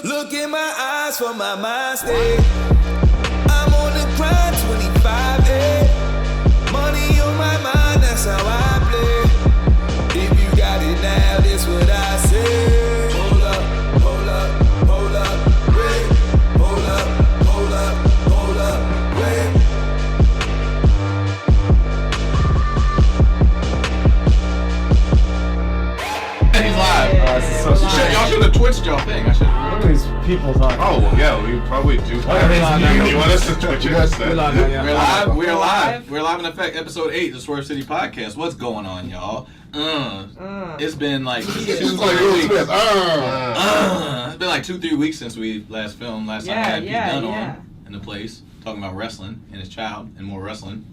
Look in my eyes for my mind state. I'm on the grind 25 days. Money on my mind, that's how I play. If you got it now, this what I say. Hold up, hold up, hold up, wait. Hold up, hold up, hold up, wait. He's live. So Y'all should have twitched y'all thing. I should. What are these people talking? Oh, yeah, we probably do. You want us to twitch it instead? We're live. We're live. We're live in effect. Episode 8 of the Swerve City Podcast. What's going on, y'all? It's been like 2-3 weeks. It's been like 2-3 weeks since we last filmed. Last time I had Pete Dunn on in the place talking about wrestling and his child and more wrestling.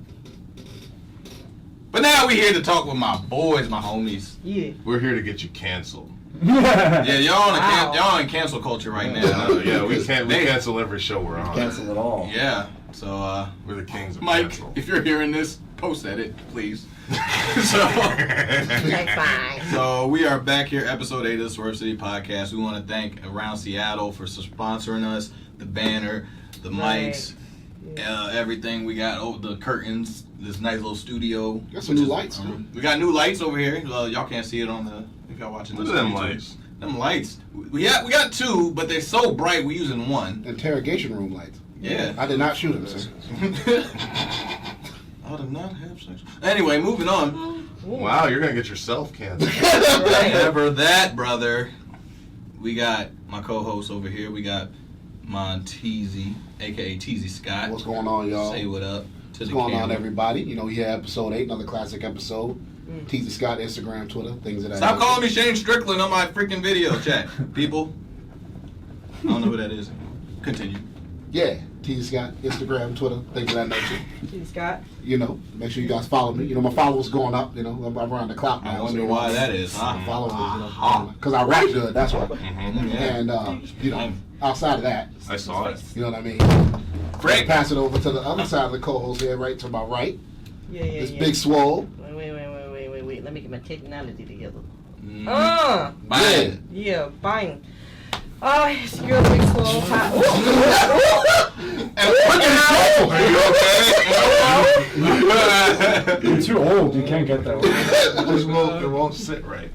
But now we're here to talk with my boys, my homies. Yeah. We're here to get you canceled. Yeah, y'all in cancel culture right now. We cancel every show we're on. Cancel it all. Yeah, so we're the kings of Mike, cancel. if you're hearing this, post edit, please. So we are back here, episode 8 of the Swerve City Podcast. We want to thank Around Seattle for sponsoring us, the banner, the mics, everything. We got the curtains, this nice little studio. Got some new lights, too. We got new lights over here. Y'all can't see it on the, if y'all watching this. Look at them lights. Them lights. We got 2, but they're so bright we're using 1. Interrogation room lights. Yeah. I did not shoot him, sir. I did not have sex. Anyway, moving on. Wow, you're going to get yourself canceled. Never that, brother. We got my co-host over here. We got Monteasy, a.k.a. Teasy Scott. What's going on, y'all? Say what up to What's the going camera. on, everybody? You know, we had episode 8, another classic episode. Teasy Scott, Instagram, Twitter, things of that Stop nature. calling me Shane Strickland on my freaking video chat, people. I don't know who that is. Continue. Yeah, Teasy Scott, Instagram, Twitter, things of that nature. Teasy Scott. You know, make sure you guys follow me. You know, my followers going up. You know, I'm around the clock now. I wonder why that is, huh? Followers, you know, because I rap good, that's why. Yeah. And, you know, outside of that, I saw it. you know what I mean? Frank. Pass it over to the other side of the co-host here, right to my right. Yeah. This Big Swole. Wait. Let me get my technology together. Bye. Yeah, bang. Oh, it's your Big Swole. You're too old. You can't get that one. It won't sit right.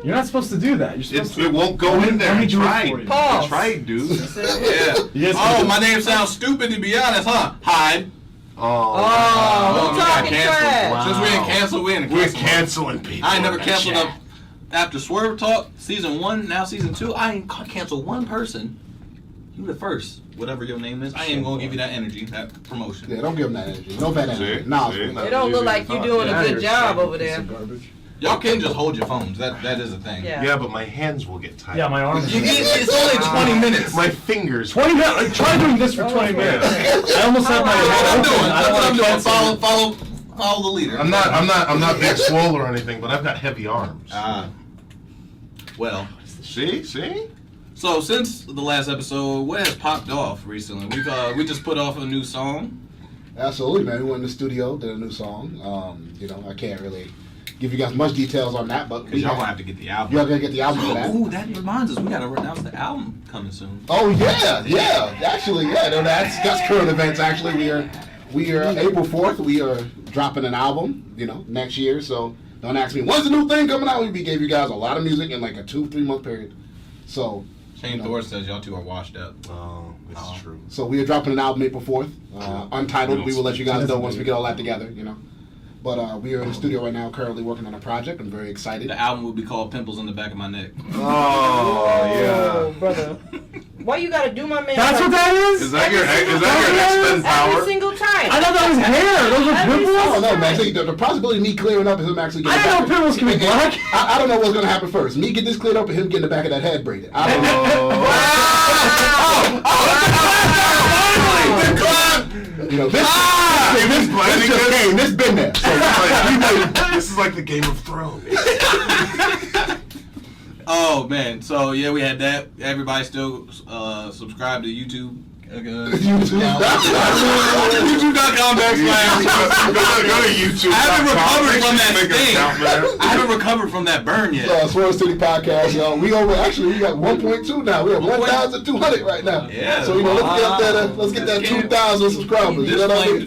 You're not supposed to do that. You're supposed to. It won't go in there. Let me I do it tried. for you. Pause. I tried, dude. Yeah. Yes, Oh, my name sounds stupid to be honest, huh? Hide. Oh, we got talking canceled. trash. Wow. Since we ain't canceled, we in the We're cancel mode. canceling people. I ain't never in the canceled chat. up after Swerve Talk season 1, now season 2. I ain't canceled one person. You the first, whatever your name is. I ain't gonna give you that energy, that promotion. Yeah, don't give him that energy. No bad energy. See? Nah, See? It don't look like you're doing a Now good you're job a over piece there. of garbage. Y'all can just hold your phones. That is a thing. Yeah. Yeah, but my hands will get tired. Yeah, my arms. It's only 20 minutes. My fingers. 20 minutes. Try doing this for 20 minutes. I almost have my. That's what I'm doing. I don't That's what I'm wanna doing. cancel. Follow the leader. I'm not Big Swole or anything, but I've got heavy arms. Well. See? So since the last episode, what has popped off recently? We just put off a new song. absolutely, man. We went in the studio, did a new song. You know, I can't really give you guys much details on that, but Because y'all gonna have to get the album. Y'all gonna get the album for that. Ooh, that reminds us, we gotta announce the album coming soon. Oh yeah. Actually, yeah. No, that's current events. Actually, we are April 4th. We are dropping an album. You know, next year. So don't ask me when's the new thing coming out. We gave you guys a lot of music in like a 2-3 month period. So. Shane Thor says y'all two are washed up. Oh, this is true. So we are dropping an album April 4th, Untitled. We will let you guys know once we get all that together, you know. But we are in the studio right now currently working on a project. I'm very excited. The album will be called Pimples in the Back of My Neck. Oh, yeah. Brother. Why you gotta do my man? That's what that is? Is that your X-Men power? Every single time. I thought that was hair. Those are pimples? I don't know, man. See, the possibility of me clearing up is him actually getting I didn't know pimples can be black. I don't know what's going to happen first. Me get this cleared up and him getting the back of that head braided. I don't know. You know, this been there. So, This is like the Game of Thrones. Oh man, so yeah, we had that. Everybody still subscribe to YouTube. YouTube.com/. Go to YouTube. I haven't recovered from that thing. I haven't recovered from that burn yet. Swerve City Podcast, y'all. We got 1.2 now. We have 1,200 right now. Yeah. So let's get that 2,000 subscribers.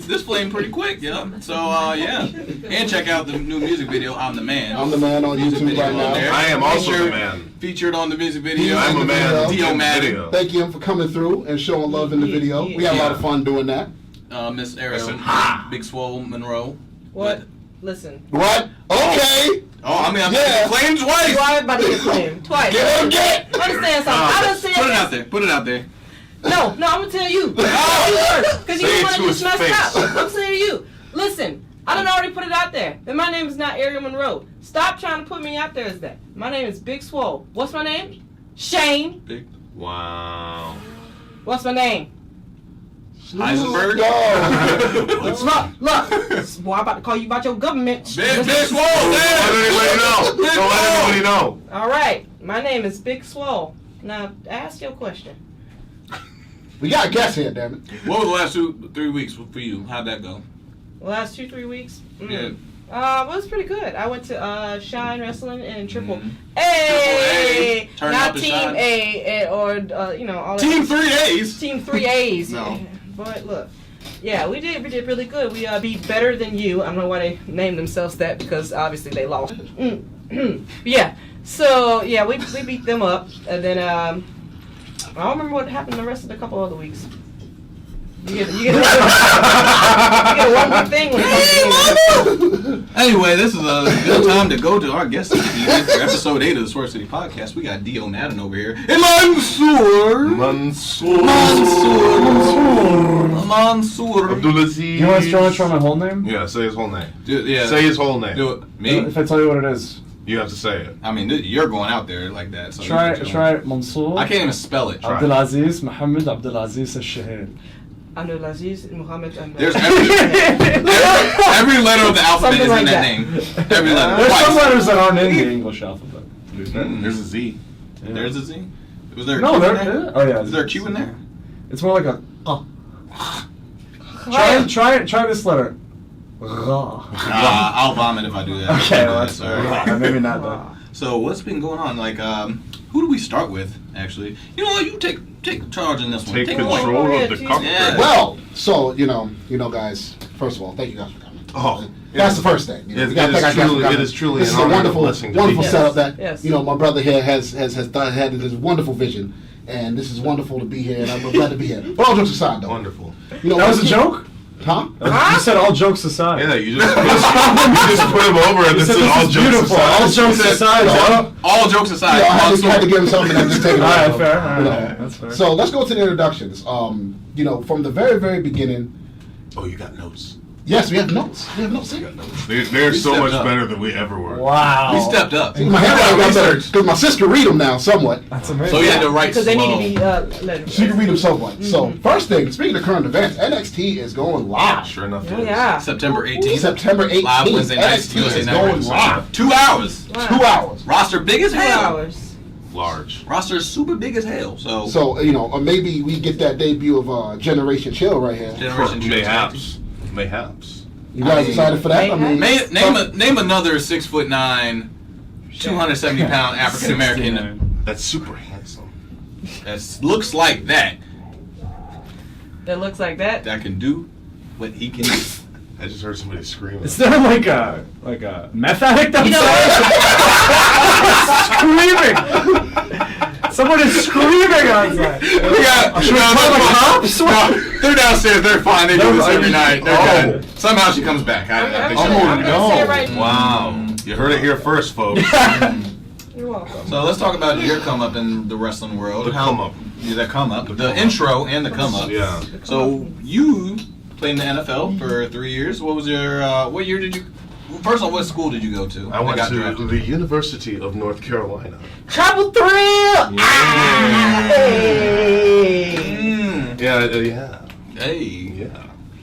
This flame pretty quick, yeah. So yeah, and check out the new music video. I'm the man. I'm the man on YouTube right now. I am also the man. Featured on the music video. I'm a man. Dio Maddin. Thank you for coming through and showing love in the video. We had a lot of fun doing that. Miss Aerial, Big Swole Monroe. What? Listen. What? Okay. Oh, I mean, I'm getting flamed twice. You are about to get flamed twice. Get. Understand something? I done said Put it out there. Put it out there. No, I'm gonna tell you. Because you want to to his just mess face. up. I'm saying to you. Listen, I done already put it out there. And my name is not Aerial Monroe. Stop trying to put me out there as that. My name is Big Swole. What's my name? Shane. Big. Wow. What's my name? Heisenberg. Look. Boy, I'm about to call you about your government. Big Swole. Don't let anybody know. Don't let anybody know. All right. My name is Big Swole. Now, ask your question. We got a guest here, damn it. What was the last 2-3 weeks for you? How'd that go? The last 2-3 weeks? Yeah. Well, it was pretty good. I went to Shine Wrestling and Triple A. Turn not up and Team shine. A, or all Team that. 3A's. Team 3A's. No. But look, yeah, we did really good. We beat Better Than You. I don't know why they named themselves that because obviously they lost. Yeah. So yeah, we beat them up, and then I don't remember what happened the rest of the couple other weeks. You get one more thing when it comes to Anyway, this is a good time to go to our guest this evening for episode 8 of the Swerve City Podcast. We got Dio Maddin over here. And Mansoor. Abdulaziz. You want to try my whole name? Yeah, say his whole name. Yeah. Say his whole name. Do it. Me? If I tell you what it is. You have to say it. I mean, you're going out there like that. So Try Mansoor. I can't even spell it. Abdulaziz Mohammed Abdulaziz al-Shahid. Abdulaziz Muhammad. There's every letter of the alphabet is in that name. Every letter. There's some Twice. letters that aren't in the English alphabet. There's a Z. Yeah. There's a Z. Was there a No, Q in there. there? Oh yeah. Is there a Q in there? It's more like a. Try this letter. I'll vomit if I do that. Okay, well, that's sorry. maybe not that. So what's been going on? Like, who do we start with? Actually, you know what? You take charge in this one. Take point. control of the cockpit. Yeah. Well, so you know, guys. First of all, thank you guys for coming. Oh, That's the first thing. You know, we gotta thank our guests for coming. it is truly This an is a honor and a wonderful, blessing to wonderful be setup that Yes. my brother here has had this wonderful vision, and this is wonderful to be here, and I'm glad to be here. But all jokes aside, though, Wonderful. you know, That was a joke? huh? You said all jokes aside. Yeah, you just put him over and You this said is all jokes beautiful. aside. All jokes aside. All jokes aside. I had to give him something and just take it All right, away. fair. You know. All right, that's fair. So let's go to the introductions. From the very, very beginning. Oh, you got notes. Yes, we have notes. We have notes here. They're so stepped much up. better than we ever were. Wow. We stepped up. My handwriting got better because my sister read them now somewhat. That's amazing. So you had to write because they slow. need to be letters. She can read them somewhat. So first thing, speaking of current events, NXT is going live. Sure enough. Oh yeah. September 18th. September 18th. Live Wednesday nights, NXT USA is Network. going live. 2 hours. Wow. 2 hours. Roster big as 2 hell. hours. Large. Roster is super big as hell. So So, or maybe we get that debut of Generation Chill right here. Generation Chill. Mayhaps. Mayhaps. You guys excited for that? I mean, Name another 6'9", 270 pound African American That's super handsome. that looks like that That looks like that. can do what he can do. I just heard somebody screaming. Is there like a meth addict You know screaming? Someone is screaming outside. Should we call the cops? They're downstairs. They're fine. They do this every night. They're good. Somehow she comes back. I think I'm she'll gonna be say it right now. Wow. You heard it here first, folks. You're welcome. So let's talk about your come up in the wrestling world. The come up. Yeah, the come up. The come up. intro and the come up. Yeah. So you played in the NFL for 3 years. What was your? What year did you? First of all, what school did you go to? I went got to drafted? the University of North Carolina. Travel thrill. Mm. Yeah. Hey. Yeah.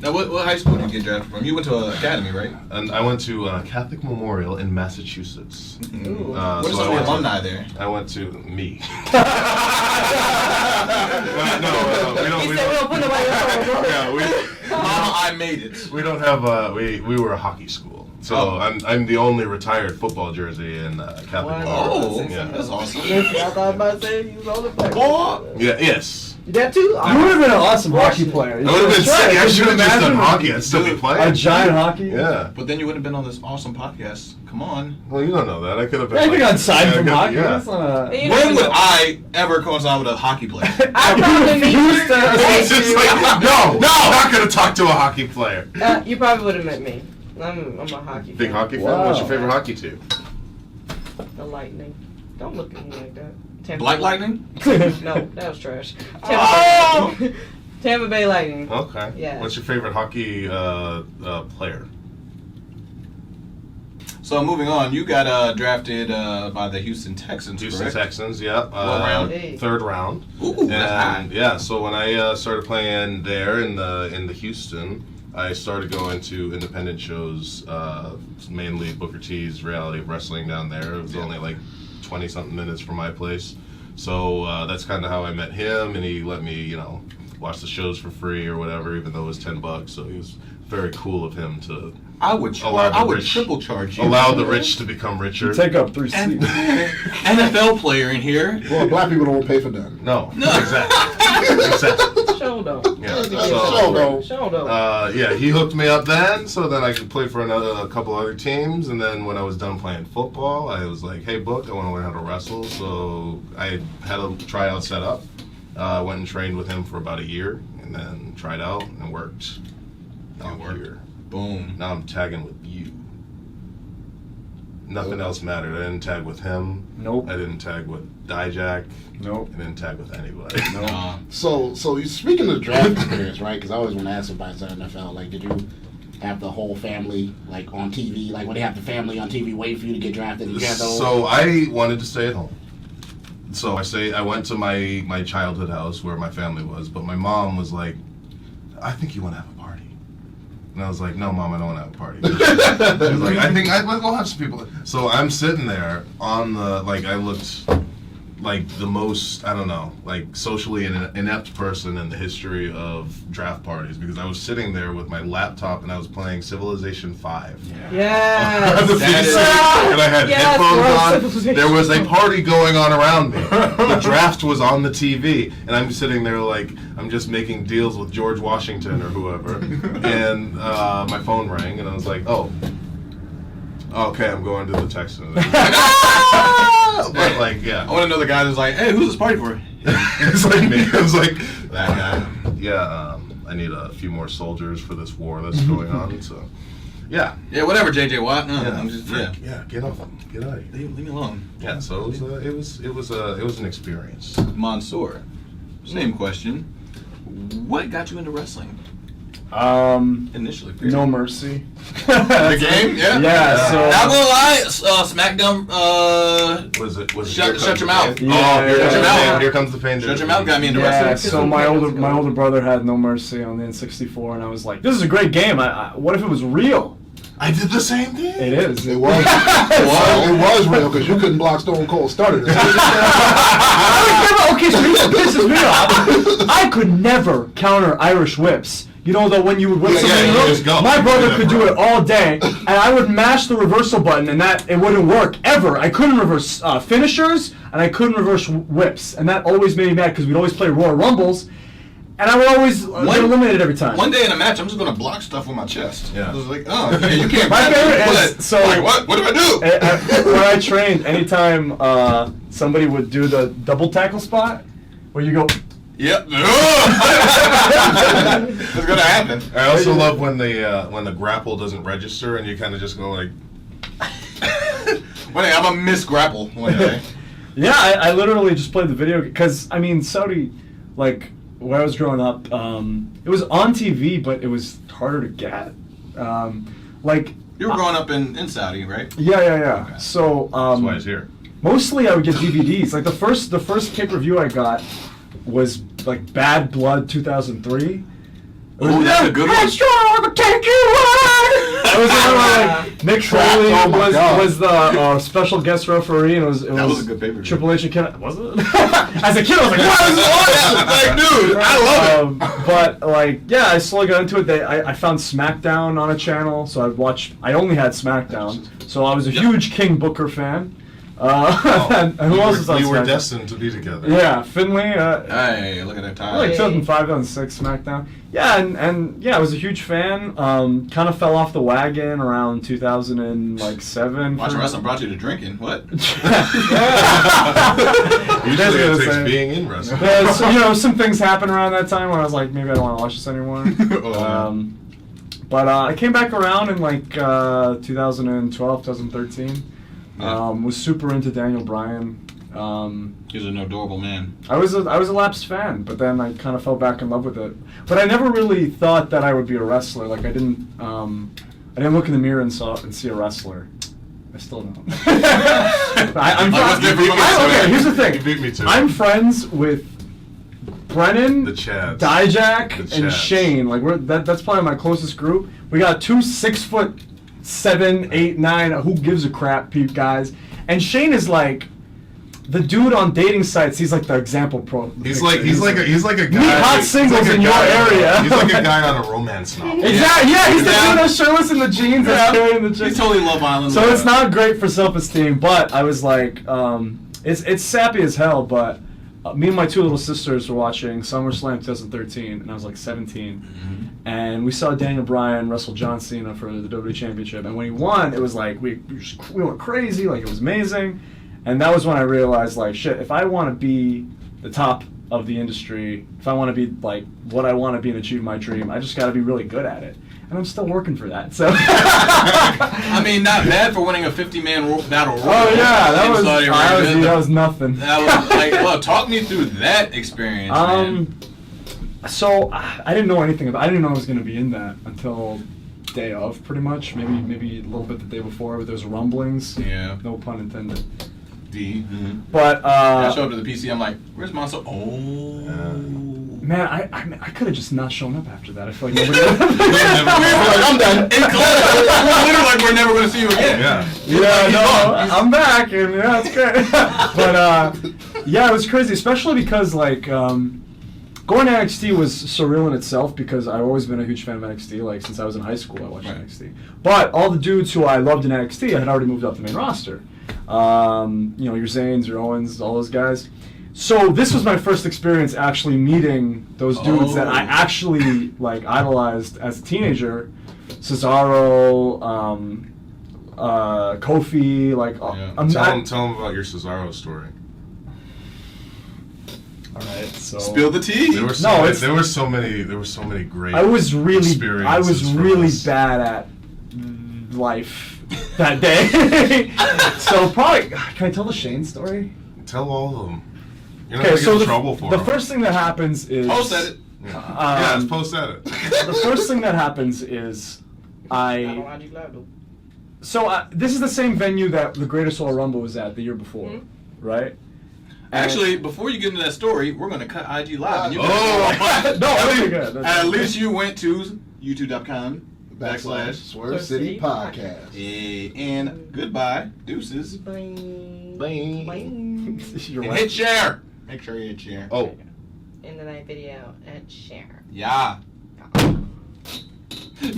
Now, what high school did you get drafted from? You went to an academy, right? And I went to Catholic Memorial in Massachusetts. Ooh. What is so I the went to- alumni there? I went to me. He said we don't put nobody else. Mama, I made it. We don't have we were a hockey school, so I'm the only retired football jersey in Catholic. Oh, yeah, that's awesome. I thought about saying you was on the play. Yeah, yes. That too? You would have been an awesome hockey player. It would have been sick. I should have just done Imagine hockey. I'd still be playing. a giant hockey. Yeah. But then you wouldn't have been on this awesome podcast. Come on. Well, you don't know that. I could have been. I think I'd sign yeah, from hockey. Yeah. That's not a... When would I ever coincide with a hockey player? I probably meet Used to- It's just like, no, I'm not going to talk to a hockey player. you probably would have met me. I'm a hockey Big fan. hockey fan? Wow. What's your favorite hockey team? The Lightning. Don't look at me like that. Tampa Black Bay. Lightning? No, that was trash. Oh! Tampa Bay Lightning. Okay. Yeah. What's your favorite hockey player? So moving on, you got drafted by the Houston Texans, Houston correct? Texans, yeah. What round? Hey. Third round. Ooh, that's high. And yeah, so when I started playing there in the Houston, I started going to independent shows, mainly Booker T's Reality of Wrestling down there. It was only like 20-something minutes from my place. So that's kind of how I met him, and he let me, watch the shows for free or whatever, even though it was $10. So he was very cool of him to I would triple charge you. allow the rich to become richer. Take up 3 And seats. NFL player in here. Well, black people don't pay for nothing. No, exactly. Exactly. Show though. Yeah. Show though. Yeah, he hooked me up then, so then I could play for a couple other teams. And then when I was done playing football, I was like, "Hey, Book, I want to learn how to wrestle." So I had a tryout set up. Went and trained with him for about a year, and then tried out and worked. Now I'm here. Boom. Now I'm tagging with you. Nothing else mattered. I didn't tag with him. Nope. I didn't tag with Dijak. Nope. I didn't tag with anybody. So you speaking of the draft experience, right? Because I always want to ask somebody inside NFL, like, did you have the whole family like on TV, like when they have the family on TV waiting for you to get drafted? Did you have those? So I wanted to stay at home. So I went to my childhood house where my family was, but my mom was like, "I think you want to have a party." And I was like, "No, Mom, I don't want to have a party." She was like, we'll have some people. So I'm sitting there on I looked like the most, I don't know, like socially inept person in the history of draft parties, because I was sitting there with my laptop and I was playing Civilization 5. Yes. And I had Yes, headphones on. Civilization. There was a party going on around me. The draft was on the TV, and I'm sitting there like I'm just making deals with George Washington or whoever. And my phone rang, and I was like, "Oh, okay, I'm going to the Texans." But like, yeah, I want to know the guy that's like, "Hey, who's this party for?" it's like me. It was like that guy. Yeah, I need a few more soldiers for this war that's going on. So, yeah. Yeah, whatever, JJ Watt. No, Yeah, I'm just yeah, get off, get out of here. Leave me alone. Yeah, so it was an experience. Mansoor, same question. What got you into wrestling initially? No Mercy. The game, yeah. Yeah, so Not gonna lie, SmackDown. Was it Shut your mouth. Yeah, Here comes the pain. Shut your mouth got me into yeah, wrestling. so my older brother had No Mercy on the N64, and I was like, "This is a great game. What if it was real?" I did the same thing. It is. It was. It was real because you couldn't block Stone Cold. Started it. Okay, so here's what pisses me off. I could never counter Irish whips. You know, though, when you would whip Yeah, something you up, just go. my You brother do could that, do bro. it all day, and I would mash the reversal button, and it wouldn't work ever. I couldn't reverse finishers, and I couldn't reverse whips, and that always made me mad because we'd always play Royal Rumbles, and I would always get eliminated every time. One day in a match, I'm just gonna block stuff with my chest. Yeah. I was like, oh, yeah, you can't. My grab favorite me, is- but, so- like, what? What do I do? When I trained, anytime somebody would do the double tackle spot, where you go, Yep. It's gonna happen. I also love when the grapple doesn't register and you kind of just go like. One day I'm a miss grapple. One day. yeah, I literally just played the video because I mean Saudi, like when I was growing up, it was on TV, but it was harder to get. Like You were growing up in Saudi, right? yeah. Okay. So That's why he's here. mostly I would get DVDs. Like the first pay-per-view I got was like Bad Blood 2003. Oh, that's a good one. Headstrong, take you on. It was like Nick Foley was the special guest referee, and it was a good pay-per-view. Triple H and Ken. Was it? As a kid, I was like, "What is this?" Like, dude, I love it. But like, yeah, I slowly got into it. I found SmackDown on a channel, so I only had SmackDown, so I was a huge King Booker fan. And who else was on SmackDown? We were destined to be together. Yeah, Finlay. Hey, look at that time. Like 2005, 2006 SmackDown. Yeah, and yeah, I was a huge fan. Kind of fell off the wagon around 2007. Watching wrestling brought you to drinking. What? Usually it takes being in wrestling. Yeah, so, some things happened around that time where I was like, maybe I don't want to watch this anymore. But I came back around in like 2012, 2013. Was super into Daniel Bryan. He's an adorable man. I was a lapsed fan, but then I kind of fell back in love with it. But I never really thought that I would be a wrestler. Like I didn't look in the mirror and see a wrestler. I still don't. Okay, here's the thing. You beat me too. I'm friends with Brennan, the Chads, Dijak, the and Chads. Shane. Like that's probably my closest group. We got 2 6'7", 8, 9. Who gives a crap, guys? And Shane is like the dude on dating sites. He's like the example pro. He's like a guy. Meet hot singles in your area. He's like a guy on a romance novel. Exactly. Yeah, he's the dude that's shirtless in the jeans that's carrying the chick. He's totally Love Island. So it's not great for self-esteem. But I was like, it's sappy as hell. But me and my 2 little sisters were watching SummerSlam 2013, and I was like 17. Mm-hmm. And we saw Daniel Bryan wrestle John Cena for the WWE Championship. And when he won, it was like, we went crazy, like it was amazing. And that was when I realized, like, shit, if I want to be the top of the industry, if I want to be, like, what I want to be and achieve my dream, I just got to be really good at it. And I'm still working for that, so. I mean, not bad for winning a 50-man battle royal. Oh, yeah, that was nothing. That was, like, well, talk me through that experience, man. So, I didn't know anything about I didn't know I was going to be in that until day of, pretty much. Maybe a little bit the day before, but there was rumblings. Yeah. No pun intended. Mm-hmm. But I showed up to the PC. I'm like, "Where's Mansoor?" Oh, man, I could have just not shown up after that. I feel like nobody. I'm done. We're literally like we're never going to see you again. I'm back, and yeah, it's great. But yeah, it was crazy, especially because like going to NXT was surreal in itself because I've always been a huge fan of NXT. Like since I was in high school, I watched NXT. But all the dudes who I loved in NXT had already moved up to the main roster. Your Zanes, your Owens, all those guys. So this was my first experience actually meeting those dudes that I actually like idolized as a teenager. Cesaro, Kofi, like. Tell them about your Cesaro story. All right, so spill the tea. There were so many great. I was really experiences bad at life that day. So probably, can I tell the Shane story? Tell all of them. You're not gonna get in trouble for the them. First thing that happens is post at it. Let's post at it. The first thing that happens is this is the same venue that the Greatest Royal Rumble was at the year before, right? Actually, before you get into that story, we're going to cut IG Live. At least you went to youtube.com/Swerve City Podcast. And goodbye. Deuces. Bling. And hit share. Make sure you hit share. Oh. In the night video and share. Yeah.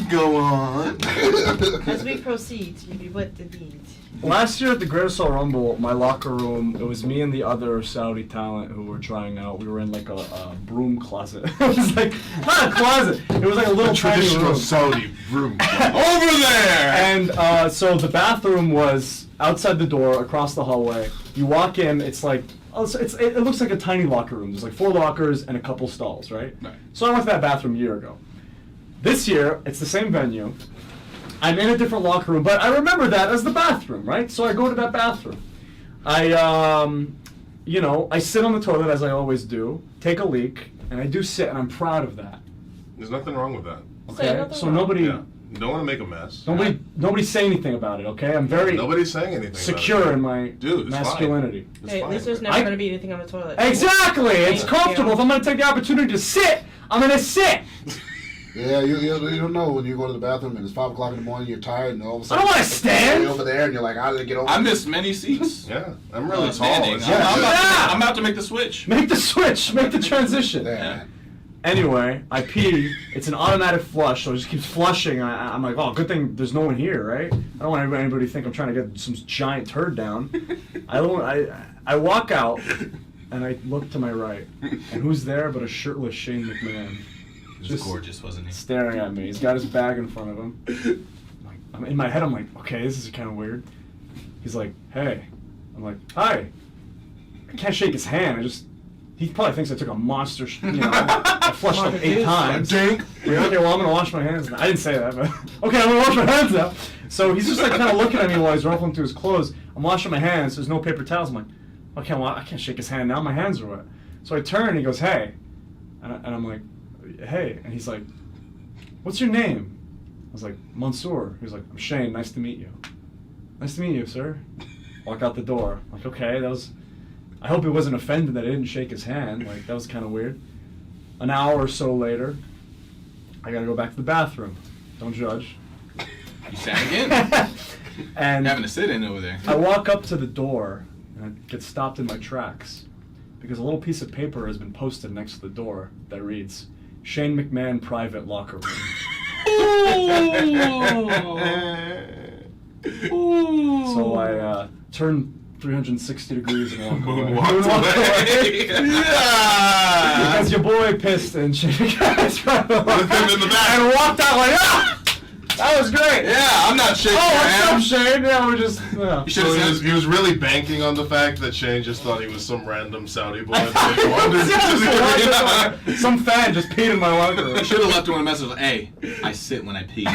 Go on. As we proceed, you be what the beat. Last year at the Greatest Royal Rumble, my locker room, it was me and the other Saudi talent who were trying out. We were in like a broom closet. It was like, not a closet, it was like a little tiny traditional room. Saudi room. Over there! And so the bathroom was outside the door, across the hallway. You walk in, it's like, it looks like a tiny locker room. There's like 4 lockers and a couple stalls, right? So I went to that bathroom a year ago. This year, it's the same venue. I'm in a different locker room, but I remember that as the bathroom, right? So I go to that bathroom. I sit on the toilet as I always do, take a leak, and I do sit, and I'm proud of that. There's nothing wrong with that. Okay, so nobody... Yeah. You don't want to make a mess. Nobody say anything about it, okay? I'm very nobody's saying anything secure in my Fine. masculinity. Hey, at least there's never going to be anything on the toilet. Exactly! It's comfortable. If I'm going to take the opportunity to sit, I'm going to sit. Yeah, you don't know when you go to the bathroom and it's 5 o'clock in the morning, you're tired, and all of a sudden I don't want to stand. you're over there, and you're like, how did I get over? I missed many seats. Yeah, I'm really tall. Standing. Yeah. I'm about to make the switch. Make the switch. Make the transition. Yeah. Anyway, I pee. It's an automatic flush, so it just keeps flushing. I'm like, oh, good thing there's no one here, right? I don't want anybody to think I'm trying to get some giant turd down. I walk out, and I look to my right, and who's there but a shirtless Shane McMahon? He was gorgeous, wasn't he? Staring at me. He's got his bag in front of him. I'm in my head, I'm like, okay, this is kind of weird. He's like, hey. I'm like, hi. I can't shake his hand. He probably thinks I took a monster, I flushed like 8 times. Dink. Okay, well, I'm going to wash my hands now. I didn't say that, but okay, I'm going to wash my hands now. So he's just like kind of looking at me while he's ruffling through his clothes. I'm washing my hands. There's no paper towels. I'm like, okay, well, I can't shake his hand now. My hands are wet. So I turn and he goes, hey. And I'm like, hey. And he's like, what's your name? I was like, Mansoor. He was like, I'm Shane. Nice to meet you. Nice to meet you, sir. Walk out the door. I'm like, okay, that was... I hope he wasn't offended that I didn't shake his hand. Like, that was kind of weird. An hour or so later, I gotta go back to the bathroom. Don't judge. You sat again. And having to sit in over there. I walk up to the door, and I get stopped in my tracks because a little piece of paper has been posted next to the door that reads, Shane McMahon Private Locker Room. So I turn 360 degrees and walk away. Yeah! Because your boy pissed and shit. With him in the back. And walked out like, ah! That was great. Yeah, I'm not shaking Oh, your what's up, hand. Shane? Yeah, we're just... Yeah. You So should have he was really banking on the fact that Shane just thought he was some random Saudi boy. Some fan just peed in my locker room. You should have left him a message like, hey, I sit when I pee.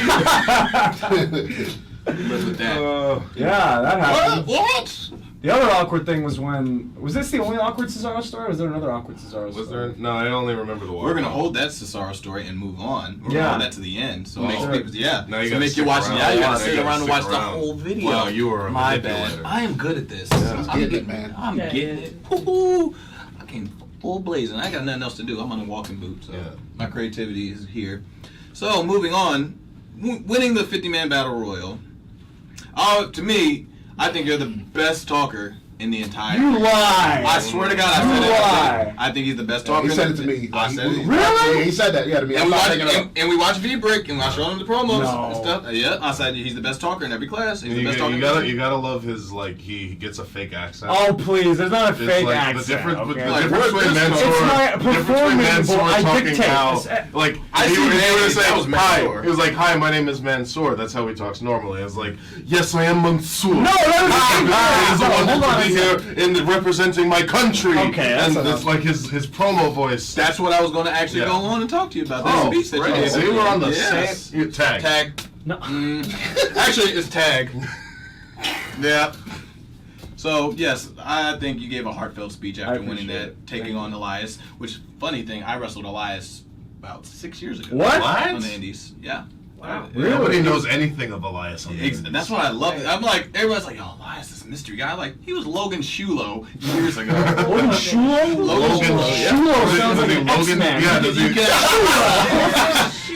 Live with that. Yeah, that happened. What? The other awkward thing was when... Was this the only awkward Cesaro story, or was there another awkward Cesaro story? Was there? No, I only remember the one. We're gonna hold that Cesaro story and move on. We're Yeah. gonna hold that to the end. So Oh, make sure. people, yeah. Now you so gotta make you stick watch. around. Yeah, you gotta Yeah, sit you gotta around and stick watch the around. whole video. Wow, you were a My manipulator. bad. I am good at this. He's getting it, man. I'm Yeah, getting yeah. it. Woo-hoo. I came full blazing. I got nothing else to do. I'm on a walking boot, so Yeah. my creativity is here. So moving on, winning the 50-man battle royal. To me, I think you're the best talker in the entire. You lie! I swear to God, I said You it. lie! I think he's the best talker. He said it to me. I said it. Really? He said that, yeah, to me. I'm And we, not watched, making it up. and we watched V-Brick, and I showed him the promos No. and stuff. Yeah, I said he's the best talker in every class. He's the best talker. You gotta love his, like, he gets a fake accent. Oh, please, there's not a It's fake like accent. the difference, okay? the Like, difference we're- between it's Mansoor, my the difference between performance, Mansoor I talking dictate. now, It's- like I he see would that say, was hi. Mansoor. He was like, hi, my name is Mansoor. That's how he talks normally. I was like, yes, I am Mansoor. No, that He's was the one hold on to be here in representing my country. Okay, that's and enough. it's like his promo voice. That's what I was going to actually Yeah. go on and talk to you about. That Oh, speech that you right. gave. So we're on the Yes. same tag. Tag. No. Actually, it's tag. Yeah. So, yes, I think you gave a heartfelt speech after winning appreciate that, it. taking Thank on you. Elias. Which, funny thing, I wrestled Elias about 6 years ago. What? On the Indies. Yeah. Wow. Really? Nobody knows anything of Elias on the Indies. That's what I love. I'm like, everybody's like, oh, Elias, this mystery guy. Like, he was Logan Shulo years ago. Logan Shulo? Logan Shulo sounds like an Logan? X-Man. Yeah, does he?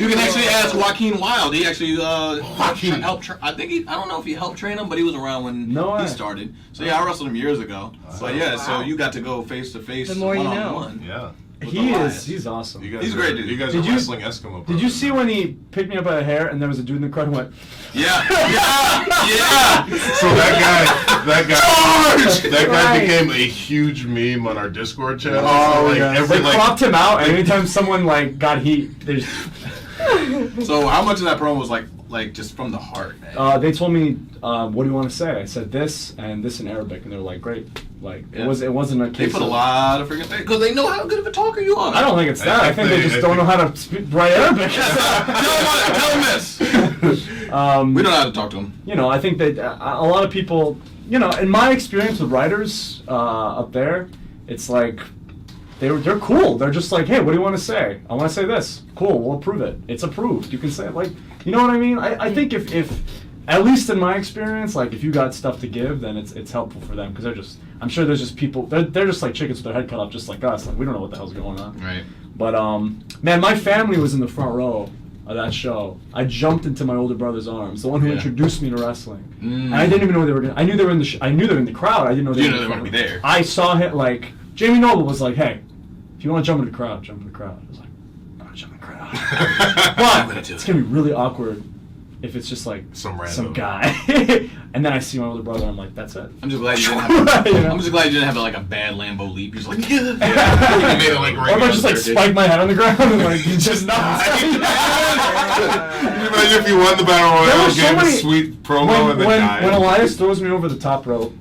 You can actually ask Joaquin Wilde. He actually Joaquin. helped. I don't know if he helped train him, but he was around when No way. he started. So yeah, I wrestled him years ago. But yeah, so Wow. you got to go face to face, The more you know. one-on-one. Yeah. He's awesome. You guys He's are, great, dude. You guys Did are you- wrestling Eskimo. Did you see when he picked me up by the hair and there was a dude in the crowd who went, Yeah, yeah. So that guy Right. became a huge meme on our Discord channel. oh, so, like, yeah. every, They like, cropped him out, and anytime someone, like, got heat, there's... So how much of that promo was like just from the heart, man? They told me, what do you want to say? I said this and this in Arabic, and they were like, great. Like, Yeah. it wasn't a They case put a of- lot of freaking things because they know how good of a talker you are. I don't think it's that. I think they just don't know how to write Arabic. Tell him this. We don't know how to talk to him. You know, I think that a lot of people, you know, in my experience with writers up there, it's like they're cool. They're just like, hey, what do you want to say? I want to say this. Cool, we'll approve it. It's approved. You can say it. Like, you know what I mean? I think if at least in my experience, like if you got stuff to give, then it's helpful for them because they're just. I'm sure there's just people. They're just like chickens with their head cut off, just like us. Like we don't know what the hell's going on. Right. But man, my family was in the front row of that show, I jumped into my older brother's arms, the one who Yeah. introduced me to wrestling. And I didn't even know they were going to, I knew they were in the I knew they were in the crowd. I didn't know they were going to be there. I saw him, like, Jamie Noble was like, hey, if you want to jump in the crowd, jump in the crowd. I was like, I'm not jumping in the crowd. But it's going to be really awkward if it's just like Some random guy. And then I see my older brother, and I'm like, that's it. I'm just glad you didn't have. You know? I'm just glad you didn't have like a bad Lambo leap. You're just like, yeah. You made it like Or if I just like spike my head on the ground and like just not. Can you imagine if you won the Battle There Royale, were so gave a many- sweet promo, and then died? When Elias throws me over the top rope,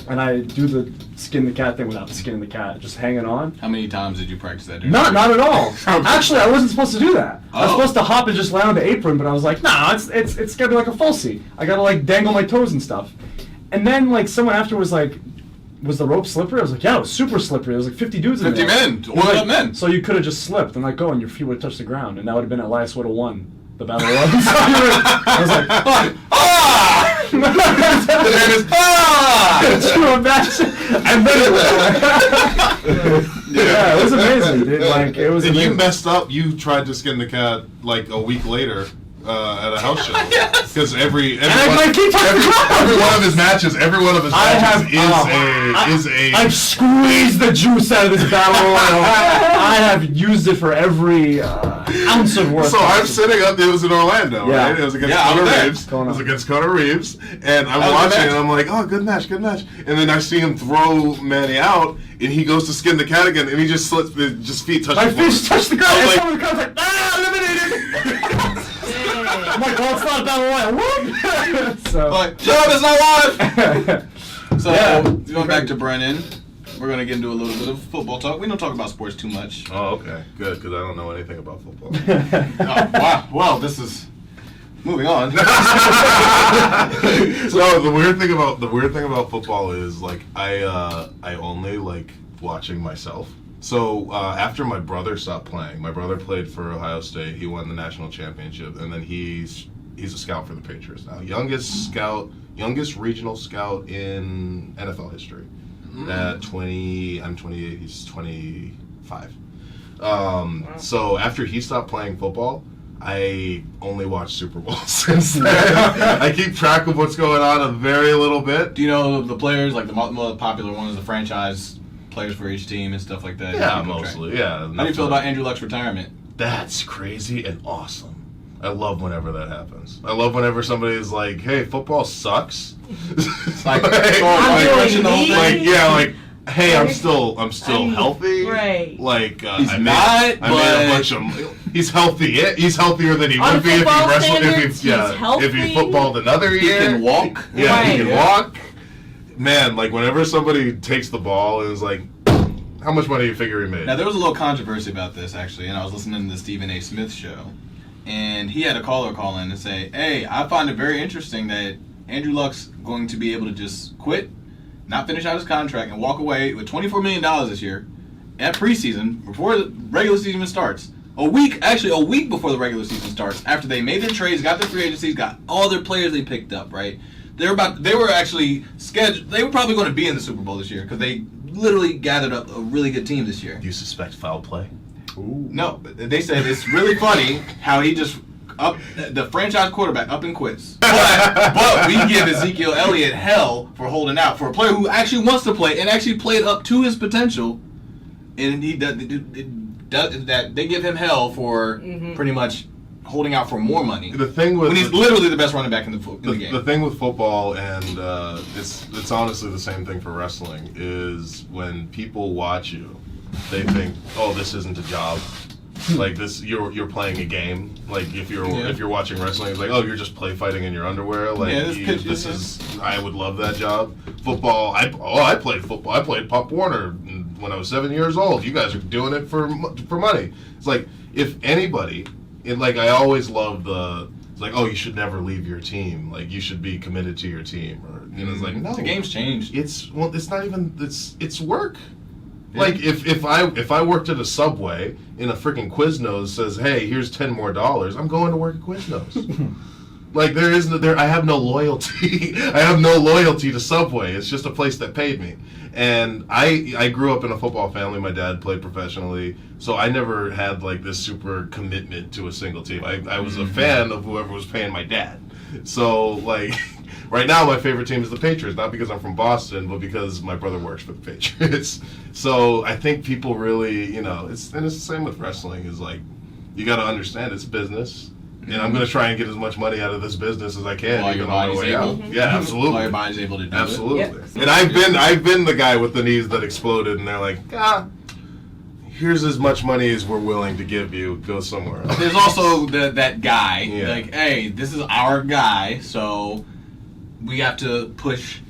and I do the skin the cat thing without the skin the cat, just hanging on. How many times did you practice that? Not at all. Actually, I wasn't supposed to do that. I was Oh. supposed to hop and just land on the apron, but I was like, nah, it's gotta be like a falsie. I gotta like dangle my toes and stuff. And then like someone after was like, was the rope slippery? I was like, yeah, it was super slippery. There was like 50 dudes in 50 there. men, It was oiled up men. So you could have just slipped and like go, and your feet would have touched the ground, and that would have been Elias would have won the battle royal. So I was like, fuck. The man is Could you imagine? And then yeah, it was amazing, dude. Like it was If you amazing. messed up, you tried to skin the cat like a week later at a house show. Yes. Because every I might keep talking about every it. one of his matches, I've squeezed the juice out of this battle royal. I have used it for every ounce of work. So I'm sitting up. It was in Orlando, Yeah. right? It was against Yeah, I was Conor there. Reeves. It Going was on. against Conor Reeves, and I'm That was a watching, match. and I'm like, "Oh, good match." And then I see him throw Manny out, and he goes to skin the cat again, and he just slips, just feet touch My the floor. fish touched the ground, I and was someone comes like, eliminated! I'm like, well, it's not a battle royal. Whoop! So, like, job is not live. So Yeah. going back to Brennan, we're gonna get into a little bit of football talk. We don't talk about sports too much. Oh, okay, good, because I don't know anything about football. Oh, wow. Well, this is moving on. So the weird thing about football is like I only like watching myself. So after my brother stopped playing, my brother played for Ohio State. He won the national championship, and then he's a scout for the Patriots now. Youngest regional scout in NFL history. At 20, I'm 28. He's 25. So after he stopped playing football, I only watch Super Bowl since then. I keep track of what's going on a very little bit. Do you know the players, like the most popular ones, the franchise players for each team and stuff like that? Yeah, You keep track. mostly. Yeah. How do you feel about Andrew Luck's retirement? That's crazy and awesome. I love whenever that happens. I love whenever somebody is like, "Hey, football sucks." Like, hey, I'm still healthy. Right. Like He's I not, made a bunch of. He's healthy. He's healthier than he On would be if he football wrestled. standards, he's If he healthy. footballed another He year. can walk. Yeah, he Right. can walk. Man, like whenever somebody takes the ball and is like, "How much money do you figure he made?" Now, there was a little controversy about this, actually, and I was listening to the Stephen A. Smith show, and he had a caller call in and say, hey, I find it very interesting that Andrew Luck's going to be able to just quit, not finish out his contract, and walk away with $24 million this year at preseason, before the regular season even starts. A week before the regular season starts, after they made their trades, got their free agencies, got all their players they picked up, right? They were actually scheduled. They were probably going to be in the Super Bowl this year because they literally gathered up a really good team this year. Do you suspect foul play? No, but they said it's really funny how he just up the franchise quarterback up and quits. But we give Ezekiel Elliott hell for holding out for a player who actually wants to play and actually played up to his potential, and he does that. They give him hell for pretty much holding out for more money. The thing with when he's literally the best running back in the game. The thing with football, and it's honestly the same thing for wrestling, is when people watch you, they think, "Oh, this isn't a job." Like this, you're playing a game. Like if you're watching wrestling, it's like, "Oh, you're just play fighting in your underwear." Like this is. I would love that job. Football. I played football. I played Pop Warner when I was 7 years old. You guys are doing it for money. It's like if anybody. I always love it's like, oh, you should never leave your team. Like, you should be committed to your team. Or, it's like, no. The game's changed. It's not even, it's work. Yeah. Like, if I worked at a Subway and a freaking Quiznos says, hey, here's $10 more, I'm going to work at Quiznos. Like I have no loyalty. I have no loyalty to Subway. It's just a place that paid me. And I grew up in a football family. My dad played professionally, so I never had like this super commitment to a single team. I was a fan of whoever was paying my dad. So like right now my favorite team is the Patriots, not because I'm from Boston, but because my brother works for the Patriots. So I think people really, it's the same with wrestling. Is like you got to understand it's business. And I'm going to try and get as much money out of this business as I can. While your body's able. Yeah, absolutely. While your body's able to do absolutely. it. Absolutely. And I've been the guy with the knees that exploded, and they're like, here's as much money as we're willing to give you. Go somewhere else. There's also that guy, Yeah. like, hey, this is our guy, so we have to push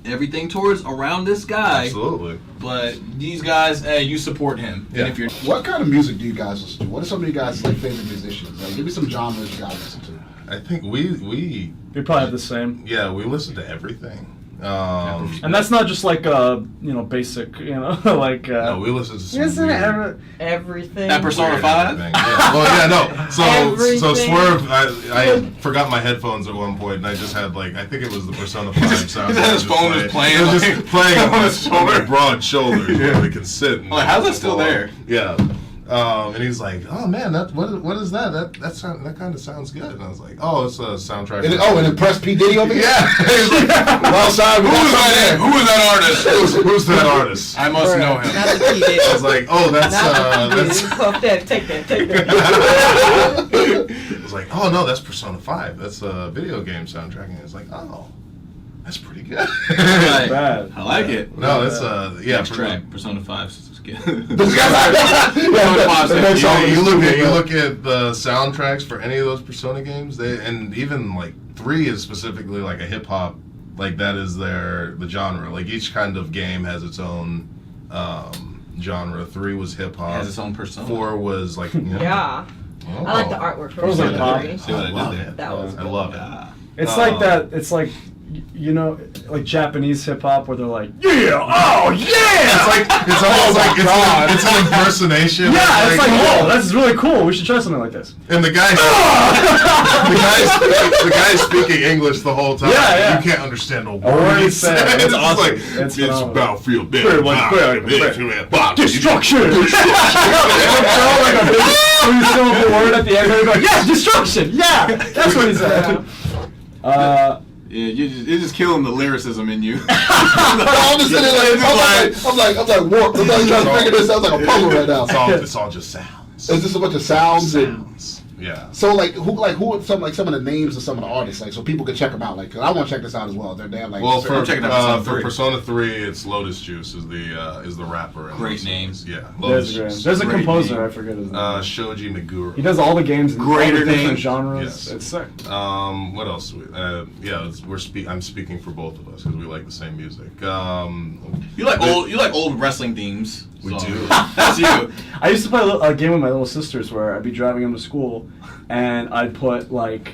everything towards around this guy. Absolutely. But these guys, hey, you support him. Yeah. And if you're What kind of music do you guys listen to? What are some of you guys' like favorite musicians? Like, give me some genres you guys listen to. I think we probably have the same. yeah, we listen to everything. And that's not just like basic, like. No, we listen to some Isn't weird, Everything. at Persona 5? everything. Yeah. Well, yeah, no. So Everything. Swerve, I forgot my headphones at one point, and I just had I think it was the Persona 5 sound. His phone was playing, It was like, just playing on on his his shoulder, shoulder. broad shoulders where we can sit. And Like, how's that still there? Yeah. And he's like, "Oh man, what is that? That kind of sounds good." And I was like, "Oh, it's a soundtrack." And impress P Diddy over here. yeah. He's like, Well, sorry, we got something there. Who is that artist? who's that artist? I must know him. Not the P. I was like, "Oh, that's Puff that. Take that. I was like, "Oh no, that's Persona 5. That's a video game soundtrack." And it's like, "Oh, that's pretty good." Like, Bad. I like it. No, it's Next track, Persona 5. is good. You look at the soundtracks for any of those Persona games, and even like 3 is specifically like a hip hop, like that is the genre. Like each kind of game has its own genre. 3 was hip hop. Has its own persona. 4 was like Yeah. Oh. I like the artwork for It was like Persona pop. 3. See what I love did there? it. That was I love it. Yeah. It's like that. It's like, like Japanese hip hop where they're like, yeah, oh yeah. It's almost like it's an impersonation. Yeah, it's like, whoa, that's really cool. We should try something like this. And the guy's speaking English the whole time. Yeah, yeah. You can't understand a word word he's he's saying. saying. It's It's awesome. like It's it's phenomenal. Battlefield Destruction. Like a big three-syllable word at the end. They're like, yeah, destruction. Yeah, that's what he said. Yeah, you're just killing the lyricism in you. I'm just sitting I'm like warped. I'm like trying to figure this out like a puzzle right now. It's all just sounds. It's just a bunch of sounds and. Yeah. So who are some of the names of some of the artists, like, so people can check them out, like, 'cause I want to check this out as well. They have like. Well, I'm checking out Persona 3. for Persona 3, it's Lotus Juice is the rapper. in Great those name. songs. Yeah. Lotus Juice. There's a Great composer, name. I forget his name. Shoji Meguro. He does all the games in all the Greater different names. genres. Yes. It's sick. What else? I'm speaking for both of us because we like the same music. You like old wrestling themes. We so do. That's you. I used to play a game with my little sisters where I'd be driving them to school, and I'd put like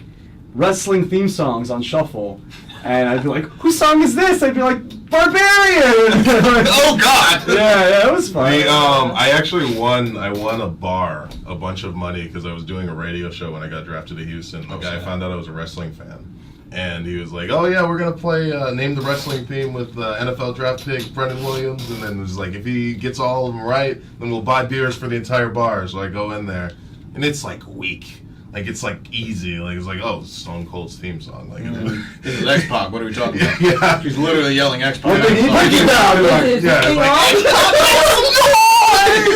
wrestling theme songs on shuffle, and I'd be like, "Whose song is this?" I'd be like, "Barbarian." Oh God. Yeah, it was fun. I actually won a bunch of money because I was doing a radio show when I got drafted to Houston. The guy found out I was a wrestling fan. And he was like, "Oh yeah, we're gonna play name the wrestling theme with NFL draft pick Brendan Williams." And then it was like, if he gets all of them right, then we'll buy beers for the entire bar. So I go in there, and it's like weak, like it's like easy, like it's like, oh, Stone Cold's theme song, like This is X-Pac. What are we talking about? yeah. He's literally yelling X-Pac. Well, they need to Like, get down.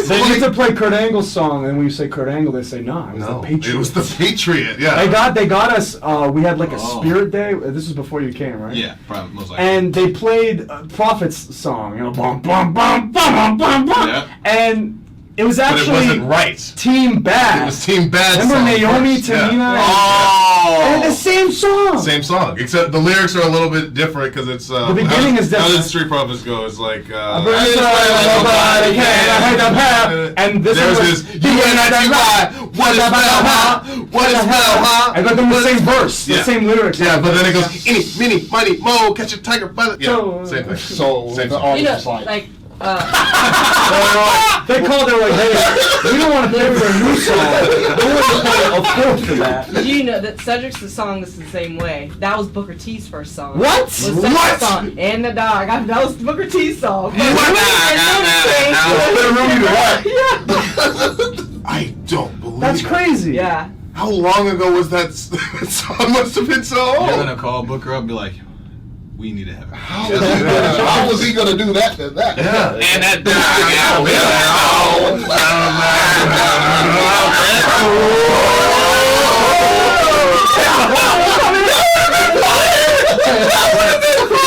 They Like, need to play Kurt Angle's song, and when you say Kurt Angle, they say, "Nah, it was no, the Patriot." it was the Patriot. Yeah, They got us. We had like a Oh. Spirit Day. This was before you came, right? Yeah, probably most likely. And they played Prophet's song, bum bum bum bum bum bum bum, Yeah. and it was but it actually wasn't right. Team Bad. It was Team Bad. Remember song Naomi, first. Yeah. Tamina? And the same song. Same song, except the lyrics are a little bit different because it's The beginning is How different. did Street Profits go? It's like Nobody can I hate them half. And this there's was this UNITY. What is spell, huh? What is spell, huh? I got them the same verse, the Yeah. same lyrics. Yeah, but then it goes any, mini, mighty, mo, catch a tiger by the. So- Yeah, same thing. So Same the song. artist You know, is like, They called. They were like, "Hey, we don't want to pay for a new song. We want to play a fool for that. Did you know that Cedric's the song that's the same way? That was Booker T's first song. What? Was Cedric's song. And the dog. That was Booker T's song. I don't believe That's it. crazy. Yeah. How long ago was that song? Must have been so old. You're gonna call Booker up and be like, we need to have it. How was he gonna do that to that? Yeah. And that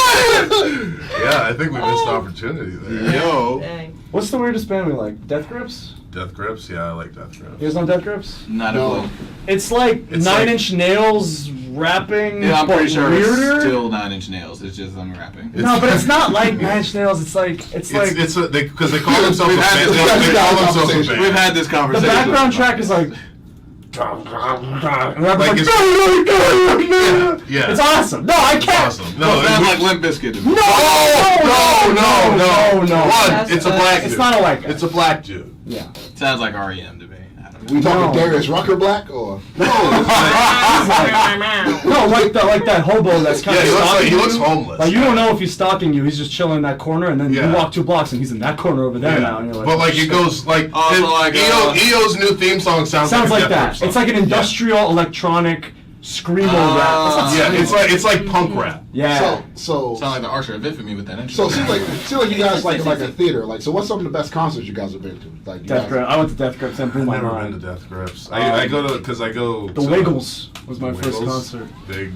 Yeah, I think we missed opportunity there. Yo. Dang. What's the weirdest band we like? Death Grips? Death Grips? Yeah, I like Death Grips. You guys know Death Grips? Not No. a clue. It's like It's Nine like- Inch Nails rapping, Yeah, I'm but pretty sure weirder. it's still 9 Inch Nails. It's just I'm rapping. No, but it's not like Nine Inch Nails. It's like Because they call themselves a We've had band. this They call themselves a conversation. band. We've had this the conversation. background track is like. And I'm Like like, Yeah. it's awesome. No, I It's can't. awesome. No, it it- sounds like Limp Bizkit to me. No, no. no. One, it's a black dude. It's not a white guy. It's a black dude. Yeah. Sounds like R.E.M. to me. I don't know. We talking No. Darius Rucker Black or? No, like that hobo that's kind Yeah, of stalking he looks you. homeless. Like you don't know if he's stalking you. He's just chilling in that corner, and then Yeah. you walk 2 blocks, and he's in that corner over there Yeah. now. And you're like, But like it goes like, Oh, so like, EO's new theme song sounds sounds like a Death that. Grips song. It's like an industrial electronic screamo rap. It's not Yeah, screamo. it's like punk rap. Yeah. So Sound like the Archer of Infamy with that intro. it seems like you guys like a theater. Like, so what's some of the best concerts you guys have been to? Like, you Death guys- Grips. I went to Death Grips and blew I've my never been mind. to Death Grips. I go to because I go. The to Wiggles was my first Wiggles. concert.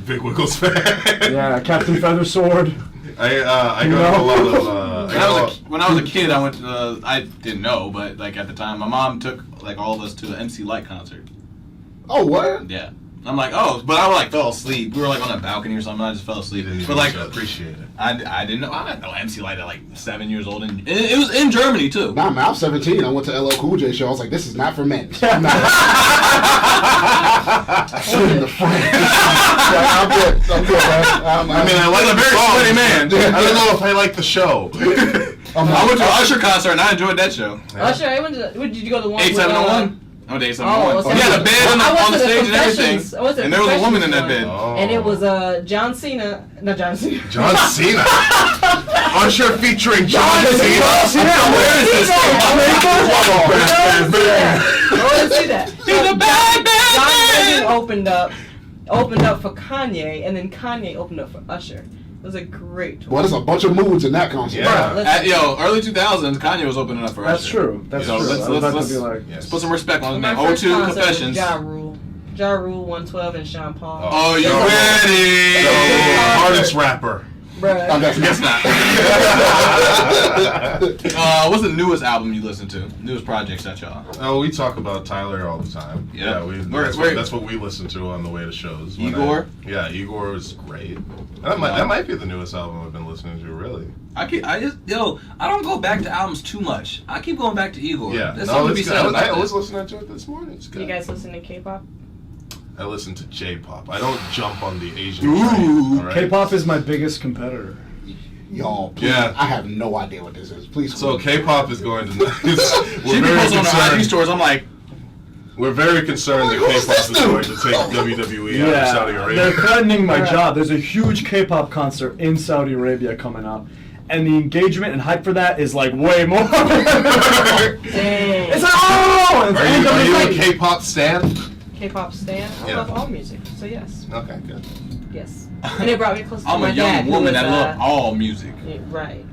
Big Wiggles fan. Yeah, Captain Feathersword. I go to a lot of. When I was a kid, I went to, I didn't know, but like at the time, my mom took like all of us to the MC Light concert. Oh, what? Yeah. I'm like, oh, but I like fell asleep. We were like on a balcony or something. I just fell asleep. But like, appreciate it. I didn't know. I didn't know MC Light at like 7 years old, and it was in Germany too. Nah, man, I was 17. I went to LL Cool J show. I was like, this is not for men. I'm not. Sit in the front. I'm good, man. I mean, I like He's a very sweaty man. I don't know if I like the show. I went to an Usher concert and I enjoyed that show. Usher, I went to. Did you go to the one? 8701. Oh, day 701. Oh, He had a bed on the stage and everything, Confessions. I went to the and there was a woman in that Confessions bed. one. And it was John Cena. Not John Cena. John Cena. Usher featuring John Cena. Where is this I want to see that. He's a bad John man. Legend opened up for Kanye, and then Kanye opened up for Usher. It was a great tour. Well, there's a bunch of moods in that concert. Yeah. Early 2000s, Kanye was opening up for That's Usher. true. That's So true. let's- I was about let's- to be like, Yes. Put some respect on his My name. first 02 concert Confessions. was Ja Rule. Ja Rule 112 and Sean Paul. Oh, you Oh. ready? Hardest rapper. Bruh. I'm definitely- Guess not. What's the newest album you listen to? Newest projects that y'all? Oh, we talk about Tyler all the time. Yeah. Yeah, that's what we listen to on the way to shows. Igor? Igor is great. That might be the newest album I've been listening to, really. I don't go back to albums too much. I keep going back to Igor. Yeah, There's no, something to be it's said good. about I was that. listening to it this morning. It's good. You guys listen to K-pop? I listen to J-pop. I don't jump on the Asian Ooh. train. All right? K-pop is my biggest competitor. Y'all, please, Yeah. I have no idea what this is. Please. So K-pop is going to. She be posting on the IG stores. I'm like, We're very concerned that Who's K-pop this is going to dude? take WWE out of Saudi they're Arabia. threatening my Right. job. There's a huge K-pop concert in Saudi Arabia coming up, and the engagement and hype for that is like way more. Dang. It's like, oh! And it's Are you a like, K-pop stan? K-pop stan. I Yeah. love all music, so yes, Okay, good. yes. And it brought me close to I'm my a young dad, who woman was, that love all music. yeah, right.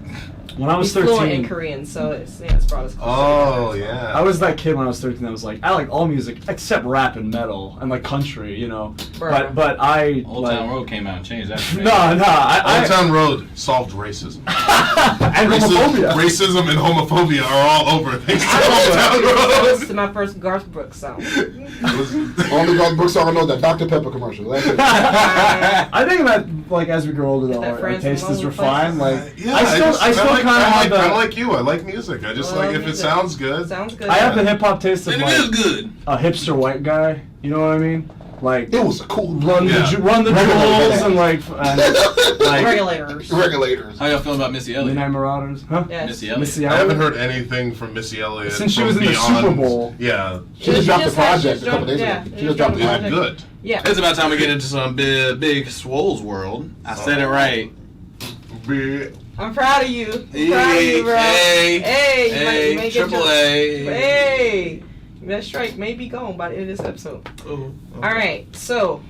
when I was He's fluent in 13, Korean, so it's brought us close. Oh, together. yeah. I was that kid when I was 13 that was like, I like all music except rap and metal and like country, you know. Bruh. But I Old like, Town Road came out and changed that. for me. No, I Old Town Road solved racism. and homophobia. Racism and homophobia are all over thanks to I Old Town listened Road. to my first Garth Brooks song. Only Garth Brooks song I know, that Dr. Pepper commercial. That's it. I think that like as we grow older, though, That our friends taste from is lonely refined. places. Like I still kind of have the I'm like you. I like music. I just Well, like if it music. sounds good. Sounds good. I have the hip hop taste of And it like is good. a hipster white guy. You know what I mean? Like It was a cool run the jewels and like Regulators. regulators. How y'all feel about Missy Elliott? Midnight Marauders, huh? Yes. Missy Elliott. Missy I haven't Elliott. heard anything from Missy Elliott Since she from was in the beyond, Super Bowl. Yeah, She just dropped the project a dropped- couple days yeah, ago. She just dropped the is it project. good? Yeah. It's about time we get into some Big Swole's world. I said it right. I'm proud of you. I'm proud of you, bro. Hey, you might get Triple your- A. Hey, that strike may be gone by the end of this episode. Ooh. All right, so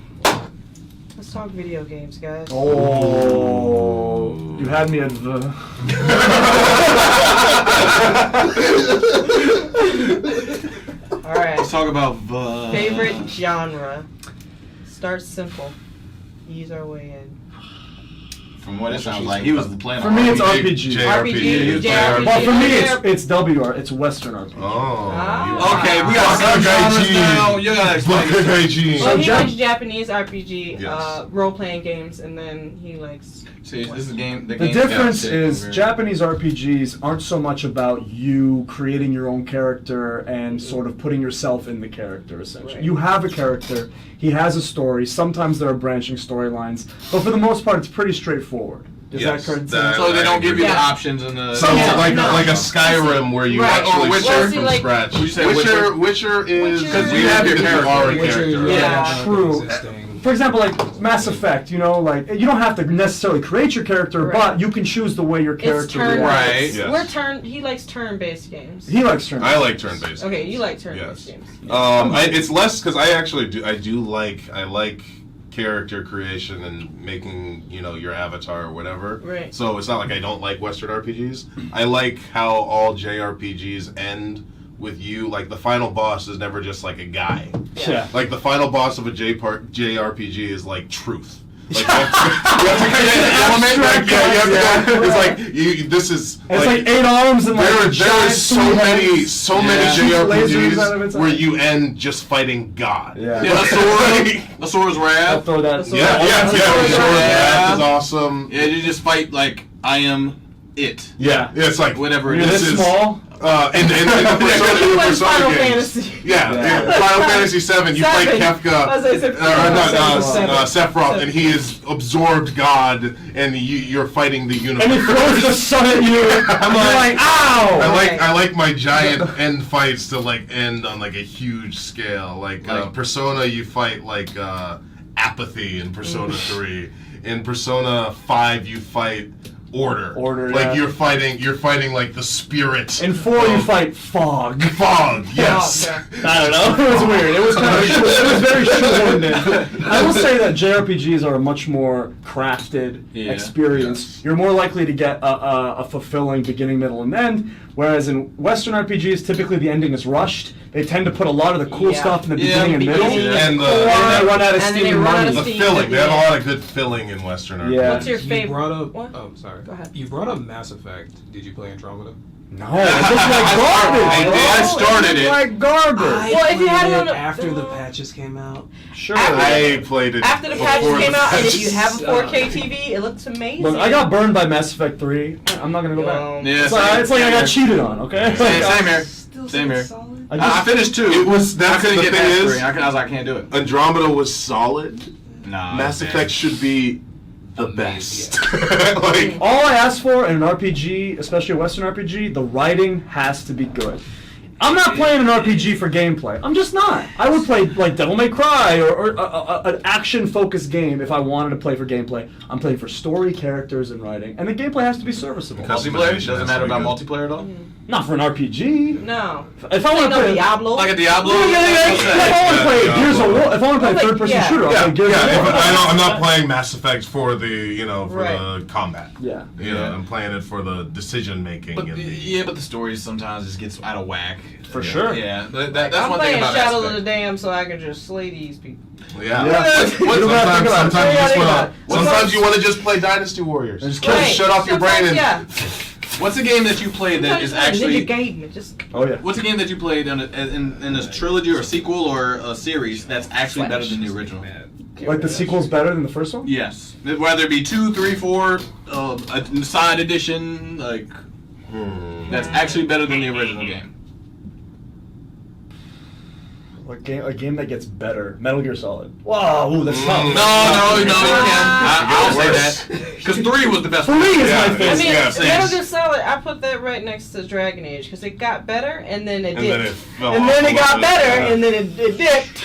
let's talk video games, guys. Oh, you had me at the. All right. Let's talk about Favorite genre. Start simple. Ease our way in. From what it sounds like, he was playing. For me, it's RPG. RPG. JRPG. Well, for me, it's WR. It's Western RPG. Oh. Ah. Okay, we got some genres now. You gotta explain. Well, he So likes Japanese RPG, Yes. role-playing games, and then he likes. See, this is game. The game's difference got is shit. Japanese RPGs aren't so much about you creating your own character and sort of putting yourself in the character, essentially. Right. You have a character, he has a story, sometimes there are branching storylines, but for the most part it's pretty straightforward. Is Yes, that correct? that- So they don't give you the Yeah. options in the. So Yeah, like no. like a Skyrim where you Right. actually Or Witcher. start Well, see, from like- scratch. Would you say Witcher is Because you have your because you are a character. character. Yeah. True. For example, like Mass Effect, you know, like you don't have to necessarily create your character, Right. but you can choose the way your It's character turn. reacts. Right. Yes. We're turn. He likes turn-based games. He likes turn. I like turn-based. Okay, you like turn-based Yes. games. It's less because I actually do. I like character creation and making your avatar or whatever. Right. So it's not like I don't like Western RPGs. I like how all JRPGs end with you. Like the final boss is never just like a guy. Yeah. Like the final boss of a JRPG is like truth. Like you have to create an element. Like, yeah, you have to go. It's like this is. It's like 8 arms and like There giant is so three many heads. Shoots lasers out of its JRPGs where eye. you end just fighting God. Yeah. Yeah, Asur's I'll Wrath. throw that. That's what- Yeah, That's Sword what- of yeah. Wrath is awesome. Yeah, you just fight like I am it. Yeah, it's like Whatever it You're is. this is- small. in the He Persona likes Final games. Fantasy. Yeah, Yeah. Final Fantasy 7, you fight Seven. Kefka, I was gonna say Sephiroth, and he is absorbed God, and you're fighting the universe. And he throws the sun at you. I'm like, ow! I like my giant end fights to like end on like a huge scale. Like Persona, you fight like apathy in Persona 3. In Persona 5, you fight order. Order, Like yeah. you're fighting like the spirit. In 4, you fight fog. Fog. Yes. Yeah. I don't know. It was weird. It was kind of. It was very short-winded. I will say that JRPGs are a much more crafted experience. Yes. You're more likely to get a fulfilling beginning, middle, and end. Whereas in Western RPGs, typically the ending is rushed. They tend to put a lot of the cool Yeah. stuff in the Yeah, beginning and middle. beginning And And they run out of And then steam they and run out money. of The steam. filling. They have a Yeah. lot of good filling in Western RPGs. Yeah. What's your You favorite? brought up. What? Oh, sorry. Go ahead. You brought up Mass Effect. Did you play Andromeda? No, it looks like garbage. I bro. started It it. looks like garbage. Well, if you had it on a- after the patches came out. Sure. I played it After the before patches the came out, and if you patches. have a 4K TV, it looks amazing. Look, I got burned by Mass Effect 3. I'm not gonna go back. Yeah, It's like I got cheated on. Okay. Same here. Still Same here. solid. I finished 2. It was. I That's couldn't the get thing past is. 3. I was like, I can't do it. Andromeda was solid. Nah. Mass man. Effect should be the best. Like All I ask for in an RPG, especially a Western RPG, the writing has to be good. I'm not playing an RPG for gameplay. I'm just not. I would play like Devil May Cry or an action-focused game if I wanted to play for gameplay. I'm playing for story, characters, and writing, and the gameplay has to be serviceable. Multiplayer? Customization Doesn't has matter to be about good. multiplayer at all? Not for an RPG. No. If I want Like to no play Diablo. Like a Diablo? If I want to play Yeah, Gears of Diablo. War, if I want to play a Like, third-person yeah. shooter, I'll Yeah, play Gears yeah. of War. I'm not playing Mass Effect for the Right. the combat. Yeah. I'm playing it for the decision making. But, and the, yeah, but the story sometimes just gets out of whack. For sure. Yeah, that's I'm one thing playing about Shadow Mass of the Effect. Dam so I can just slay these people. yeah. Yeah. What- You don't have to think about it. Sometimes you want to just play Dynasty Warriors. Just Right. shut off your brain and Yeah. What's a game that you played that is actually? Ninja game. It just Oh yeah. What's a game that you played in a trilogy or a sequel or a series that's actually better than the original? Like the sequel's better than the first one? Yes, whether it be 2, 3, 4, a side edition, like that's actually better than the original game. A game that gets better. Metal Gear Solid. Wow, ooh, that's tough. No, you can't. I'll say that. Because 3 was the best one. 3 is my favorite. I mean, Yeah, Metal Gear Solid, I put that right next to Dragon Age because it got better and then it And dipped. then it fell And off then a it got little bit, better yeah. and then it dipped.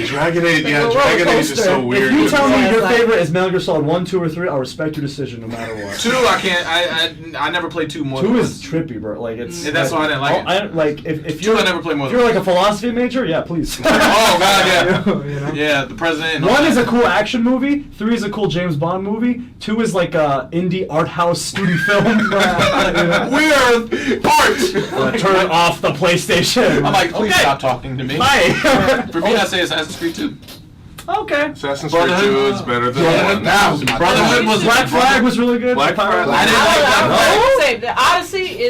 Dragon Age, Like yeah, a roller Dragon Age is coaster. so weird. If you tell me Yeah, your it's like- favorite is Metal Gear Solid 1, 2, or 3, I'll respect your decision no matter what. 2, I can't. I never played 2 more. 2 than is once. trippy, bro. Like it's. Yeah, that's why I didn't like it. I like if 2, you're I never played more if than you're like a philosophy major, yeah, please. Oh God, yeah. You know? Yeah, the president. and all 1 that. is a cool action movie. 3 is a cool James Bond movie. 2 is like a indie art house student film. You know? We are part. Turn off the PlayStation. I'm like, please okay. stop talking to me. Bye. For me, I say Assassin's Creed 2. Okay. Assassin's Creed Brotherhood? 2 is better than Yeah, 1. that was my Brotherhood was Black Flag was really good. Black Flag. I didn't like Black Flag. I would say the Odyssey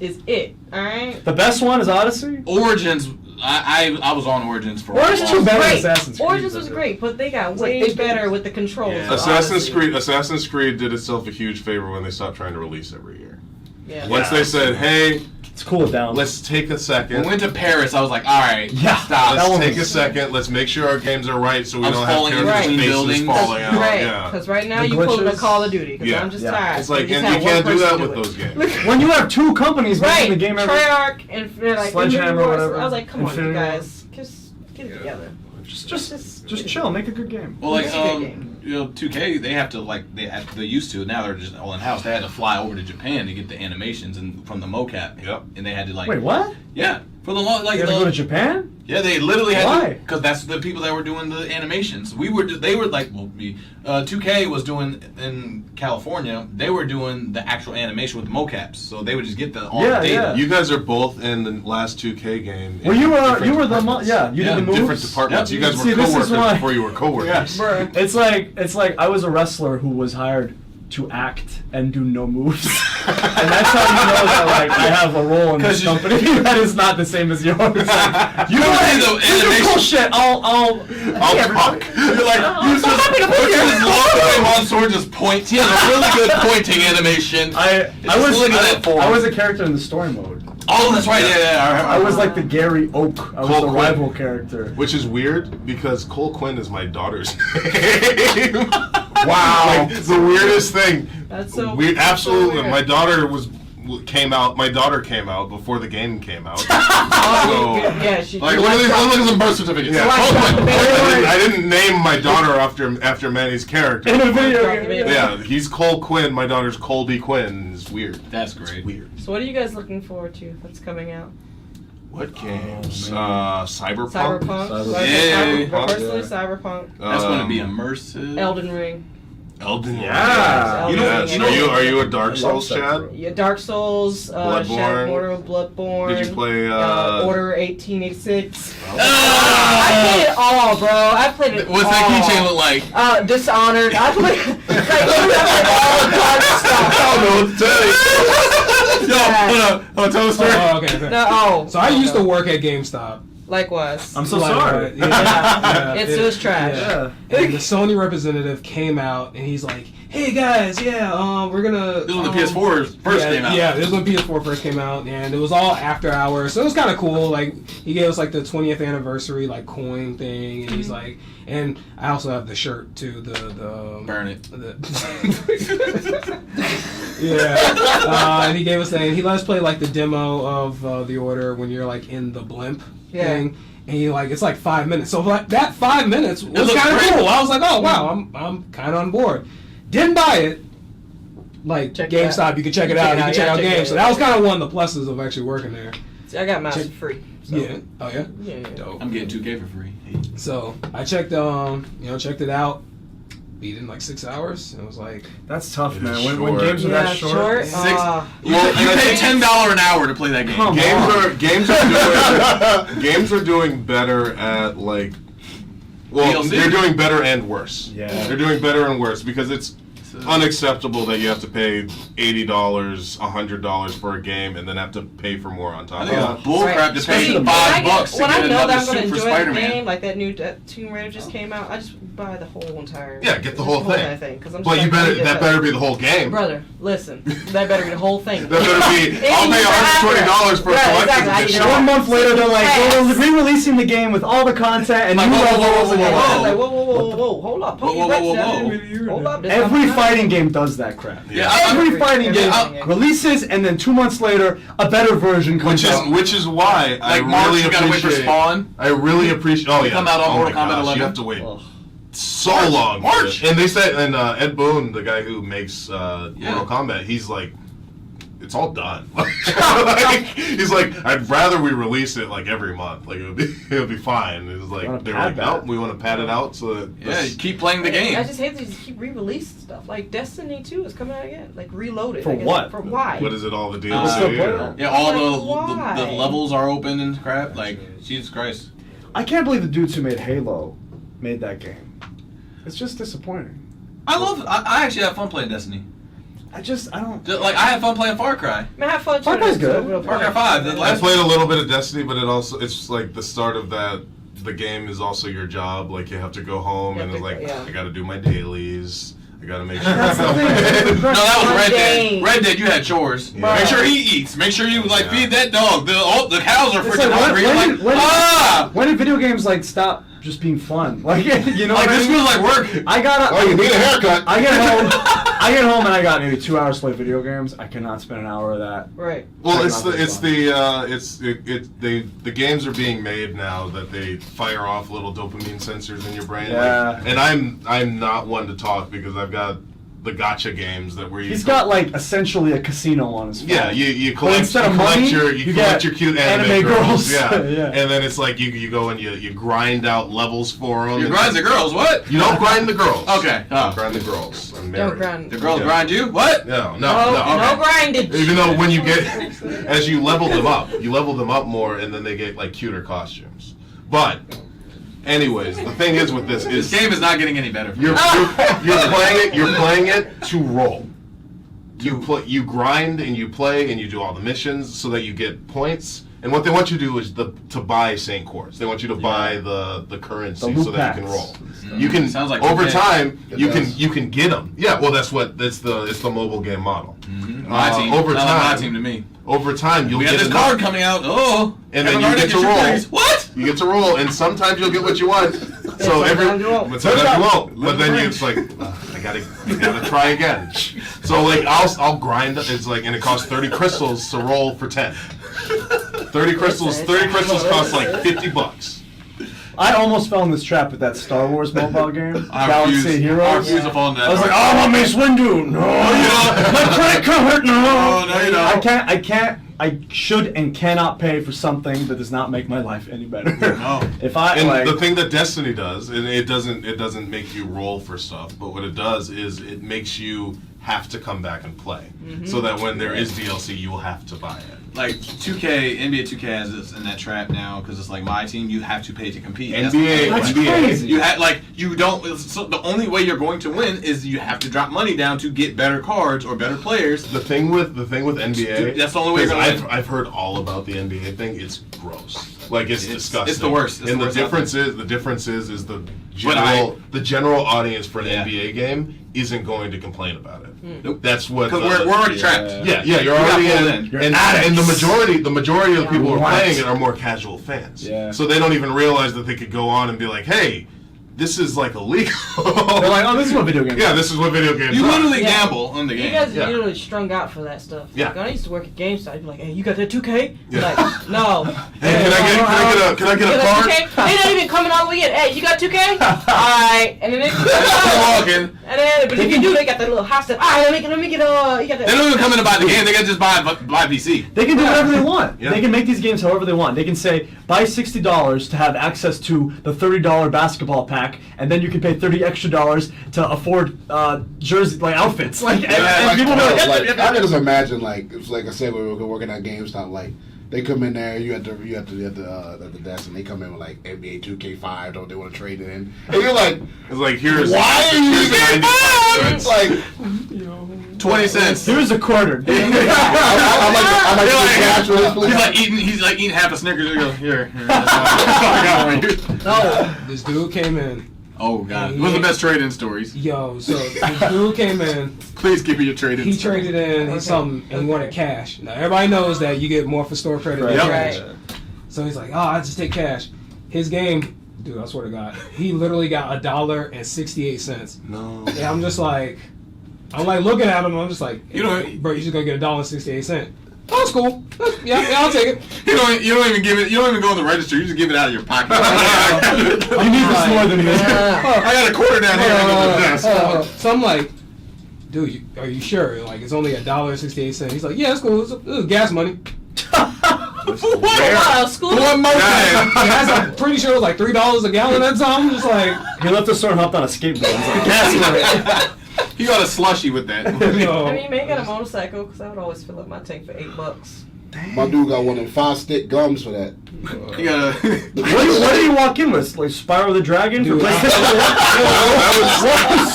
is it. All right. The best one is Odyssey. Origins. I was on Origins for. Origins a too while. better than Great. Assassin's Creed. Origins was great, but they got like way they- better with the controls. Yeah. of Assassin's Odyssey. Assassin's Creed did itself a huge favor when they stopped trying to release every year. Yeah. Once they said, "Hey, Let's cool it down. let's take a When second. we went to Paris, I was like, all right, Yeah. stop. That Let's one take a was- second. Let's make sure our games are right, so we I was don't have falling in characters' between faces buildings. falling out." Right, Yeah, because right now The you pull a glitches. Call of Duty, because Yeah. I'm just Yeah. tired. it's like, just and have you one can't do person that do with it. those games. When you have 2 companies making Right, the game every Treyarch and they're like Sledgehammer or Infinity Wars. whatever. I was like, come on, Infinity you Wars. guys, just get it together. just chill, make a good game. Well, like It's a good game. 2K, they have to they used to. Now they're just all in house. They had to fly over to Japan to get the animations and from the mocap. Yep. And they had to like. Wait, what? Yeah, for the long like. You have to go to Japan? Yeah, they literally had Why? because that's the people that were doing the animations. They were like, well, 2K was doing in California. They were doing the actual animation with mocaps, so they would just get all Yeah, the data. yeah. You guys are both in the last 2K game. Well, in you different were the departments. you Yeah, did the moves. Different departments. Yep. You guys See, were this is coworkers why- before you were coworkers. Bruh. It's like I was a wrestler who was hired to act and do no moves, and that's how you know that like I have a role in this 'Cause you- company that is not the same as yours. Like, You know don't what? need the You do animation. cool shit. I'll I'll talk. You're like, you so happy to be look here. at his long way Mansoor just points. He has a really good pointing animation. I just look at that form. was a character in the story mode. Oh, that's right. Yeah. I was like the Gary Oak. I was Cole the Quinn. rival character. Which is weird because Cole Quinn is my daughter's name. Wow. Like, the weirdest thing. That's so weird. that's so Absolutely. weird. My daughter came out. My daughter came out before the game came out. Oh, So, yeah, she. Like, look at some birth certificates. yeah. Like- I didn't name my daughter after Manny's character. In a video game. Yeah, he's Cole Quinn. My daughter's Colby Quinn. It's weird. That's great. Weird. So what are you guys looking forward to that's coming out? What games? man. Cyberpunk. Cyberpunk. Yeah. Personally, Cyberpunk. That's going to be immersive. Elden Ring. Elden. Yeah. Elden Yes. Ring. Are you a Dark I Souls, love Chad? Sekiro. Yeah, Dark Souls, Bloodborne. Shadow Order, Bloodborne. Did you play? Order 1886. Ah! I played it all, bro. I played it What's all. that keychain look like? Dishonored. I played all the dark stuff. I don't know what to tell you. Yo, hold on. Tell the story. Oh, okay. No, oh. So I used to work at GameStop. Likewise. I'm so Like, sorry. yeah, It's just trash. Yeah. And the Sony representative came out and he's like, "Hey guys, we're gonna." This was when the PS4 first came out. Yeah, this was when PS4 first came out, and it was all after hours, so it was kind of cool. Like he gave us like the 20th anniversary like coin thing, and he's like, and I also have the shirt too. The Burn it. Yeah, and he gave us that, and he let us play like the demo of the order when you're like in the blimp thing, and he like it's like 5 minutes. So like that 5 minutes was looked kind of great. cool. I was like, oh wow, I'm kind of on board. Didn't buy it. Like Check it GameStop, out. you can check it out. You can check out check it games. So out. that was kind of one of the pluses of actually working there. See, I got mine Check- for free. So. Yeah. Oh yeah. Yeah. Dope. I'm getting 2K for free. So I checked, checked it out. Beat it in like 6 hours. And it was like, That's tough, It man. is When short. games are that short. Six. Uh, You pay $10 an hour to play that game. Come on. Games are doing better at like. Well, DLC? they're doing better and worse. Yeah. They're doing better and worse because it's unacceptable that you have to pay $80, $100 for a game and then have to pay for more on top I of think that. it's bullcrap to pay $5 to when get I know another that I'm going to suit for enjoy the Spider-Man. game, like that new Tomb Raider just came out, I just buy the whole entire. Yeah, get the whole thing. thing. 'Cause I'm But just you like, better that better be the whole game. Brother, listen, that better be the whole thing. That better be. I'll pay $120 for a Right, collector's exactly. edition. 1 month later, they're like, Yes. well, we're re-releasing the game with all the content and Like, new whoa, whoa, levels. whoa, and whoa, I whoa. was like, whoa, hold up, pump Whoa, your whoa, brakes whoa, down. Hold up, this Every not- fighting game does that crap. Yeah. Every fighting game Yeah. releases, and then 2 months later, a better version comes out. Which is why I Like March, really you gotta wait for appreciate. Spawn. I really appreciate. Oh yeah, come out on oh Mortal my Kombat gosh, 11. You have to wait Ugh. so March. long. for March. this. And they said, and Ed Boon, the guy who makes Mortal Kombat, he's like, it's all done. Like, he's like, I'd rather we release it like every month. Like it would be fine. It was Wanna like they're pad like, that. no, we want to pad it out so that Yeah, you keep playing the game. I just hate that you just keep re-releasing stuff. Like Destiny 2 is coming out again. Like reloaded. For I guess. what? For why? What is it all the Uh, DLC? or- Yeah, all Like, the why? levels are open and crap. Like, Jesus Christ. I can't believe the dudes who made Halo made that game. It's just disappointing. I actually have fun playing Destiny. I don't. Like, I had fun playing Far Cry. Man, have fun. Far too. Cry's good. Real Far Cry fun. 5. The I last played a little bit of Destiny, but it's like the start of that. The game is also your job. Like you have to go home Yeah, and it's big- like yeah. I got to do my dailies. I got to make sure. That's the thing. No, that was Red Dead. Mundane. Red Dead, you had chores. Yeah. Make sure he eats. Make sure you like Yeah. feed that dog. The cows are It's freaking like, hungry. You're like, when did video games like stop just being fun? Like you know, Like what I this mean? feels like work. I gotta. Oh, you need a haircut. I get home. I get home and I got maybe 2 hours to play video games. I cannot spend an hour of that. Right. Well, the games are being made now that they fire off little dopamine sensors in your brain. Yeah. Like, and I'm not one to talk because I've got the gotcha games that where you He's got like essentially a casino on his phone. yeah, you But collect, instead you of collect money, your you collect get your cute anime anime girls. girls. Yeah. Yeah. And then it's like you go and you grind out levels for them. You grind the girls. What? You don't grind the girls. Okay. Don't grind the girls. I'm Don't married. grind. The girls Yeah. grind you. What? No. No okay. grindage. Even though when you get, as you level them up more, and then they get like cuter costumes. But, anyways, the thing is with this This is game is not getting any better. you're playing it to roll. You grind and you play and you do all the missions so that you get points. And what they want you to do is to buy Saint Quartz. They want you to buy the currency The so that you can loot roll. You can Sounds like over 2K. time It you does. can get them. Yeah, well it's the mobile game model. My team. Over Sounds like time, my team to me. over time you'll We got get this enough. card coming out. Oh. And then Kevin you Hart get to your roll. threes. What? You get to roll, and sometimes you'll get what you want. So sometimes you won't. but sometimes you won't. But then it's like, I gotta try again. So like I'll grind. It's like, and it costs 30 crystals to roll for 10. 30 crystals. 30 crystals cost like $50. I almost fell in this trap with that Star Wars mobile game, I Galaxy refuse. of I Heroes. refuse to fall into that. I was like, oh, I'm Mace Windu. No, my credit card. No, Oh, no, you don't. I can't. I should and cannot pay for something that does not make my life any better. No. If I And like, the thing that Destiny does, and it doesn't make you roll for stuff, but what it does is it makes you have to come back and play, so that when there is DLC, you will have to buy it. Like 2K, NBA 2K has this in that trap now because it's like my team. You have to pay to compete. NBA, That's NBA. crazy. You had like you don't. So the only way you're going to win is you have to drop money down to get better cards or better players. The thing with NBA, Dude, that's the only way you're gonna 'cause win. I've heard all about the NBA thing. It's gross. Like it's disgusting. it's the worst. It's and the the worst difference is the But the general audience for an Yeah. NBA game isn't going to complain about it. Nope. That's what Because we're already trapped. yeah, you're got already pulled in, in. You're and addicts. the majority of the people who are Right. playing it are more casual fans. Yeah. So they don't even realize that they could go on and be like, "Hey, this is like illegal." they're like, oh, this is what video games. yeah, are. this is what video games You are. literally Yeah. gamble on the You game. guys Yeah. are literally strung out for that stuff. Yeah. Like, when I used to work at GameStop, I'd be like, hey, you got that 2K? Yeah. Like, no. Hey, can I get a card? 2K? They're not even coming all the way in. Hey, you got 2K? Alright. And then Walking. and then, but if you do, they got that little hot stuff. Alright, let me get, you got They that. don't even come in to buy the game. They can just buy PC. They can do whatever they want. Yeah. They can make these games however they want. They can say, buy $60 to have access to the $30 basketball pack, and then you can pay $30 extra to afford jersey like outfits. Like, and Like, people are like, I can just imagine, like, it's like I said, we were working at GameStop, like, They come in there, you at the desk, and they come in with like NBA 2K5, don't they want to trade it in? And you're like, It's like, here's why are you using 5? It's like 20 cents. Here's a quarter. I'm like, cash for this, please. He's like eating half a Snickers. He goes, here. No, this dude came in. Oh God, what's the best trade-in stories? Yo, so this dude came in. Please give me your trade-in. He traded in something and he wanted cash. Now everybody knows that you get more for store credit than cash. Right. So he's like, I just take cash. His game, dude, I swear to God, he literally got $1.68. No. And I'm just like, looking at him. I'm just like, You know, bro, you just gonna get $1.68. Oh, it's cool. Yeah, I'll take it. you don't even give it. You don't even go in the register. You just give it out of your pocket. You need this more than me. I got a quarter down here. Under the desk. So I'm like, dude, are you sure? Like, it's only $1.68. He's like, yeah, it's cool. It's gas money. School. One more time. Gas, I'm pretty sure it was like $3 a gallon at the time. I'm just like, He left the store and hopped on a skateboard. He's like, gas money. He got a slushy with that. yo. I mean, you may get a motorcycle because I would always fill up my tank for $8. My dude got one of them 5-stick gums for that. You got What do you walk in with? Like Spyro the Dragon for Dude, PlayStation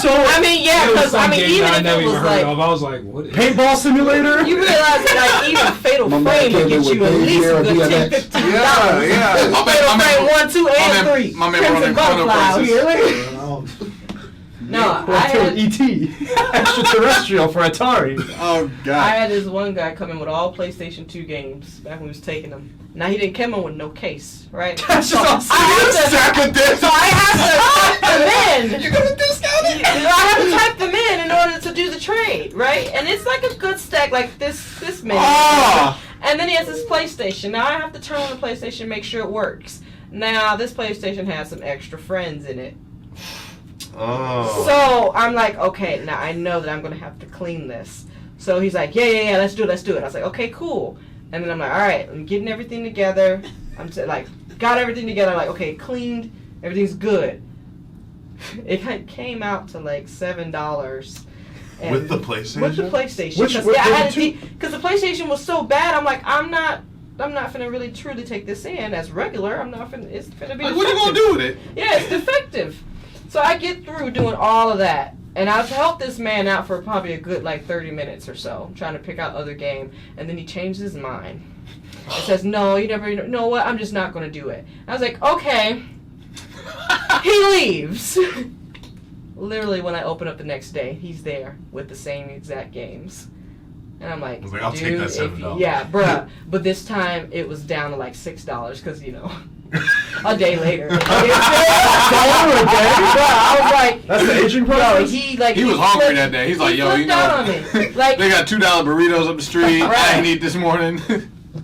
4? I mean, yeah, It was because some I mean, game even that I if never it even was heard like, of. I was like, what is Paintball simulator? you realize like even Fatal My man Frame would came in get with you at Big least Hero a good DMX. $10, $15. My Fatal Frame 1, 2, and 3. my man Crimson running Chrono Butterflies. No, I had E.T. Extraterrestrial for Atari. Oh I God. had this one guy come in with all PlayStation 2 games back when we was taking them. Now he didn't come in with no case, right? That's just awesome. I have to type them in. You're gonna discount it? I have to type them in order to do the trade, right? And it's like a good stack, like this many. Ah. And then he has this PlayStation. Now I have to turn on the PlayStation, make sure it works. Now this PlayStation has some extra friends in it. Oh. So I'm like, okay, now I know that I'm gonna have to clean this. So he's like, yeah, let's do it. I was like, okay, cool. And then I'm like, all right, I'm getting everything together. Got everything together. I'm like, okay, cleaned, everything's good. It came out to like $7. And With the PlayStation? With the PlayStation. Which Because was the PlayStation was so bad. I'm like, I'm not finna really truly take this in as regular. It's finna be. Like, what are you gonna defective. do with it? Yeah, it's defective. So I get through doing all of that, and I've helped this man out for probably a good like 30 minutes or so, trying to pick out other game, and then he changed his mind. It says, no, you know what? I'm just not gonna do it. I was like, okay. He leaves. Literally, when I open up the next day, he's there with the same exact games. And I'm like, I was like, I'll take dude, that $7. yeah, bruh. But this time, it was down to like $6, because, a day later. I was like, That's the aging bro, process? He was hungry that day. He's like, yo, flipped out on me. Like, they got $2 burritos up the street. I Right. ain't eat this morning.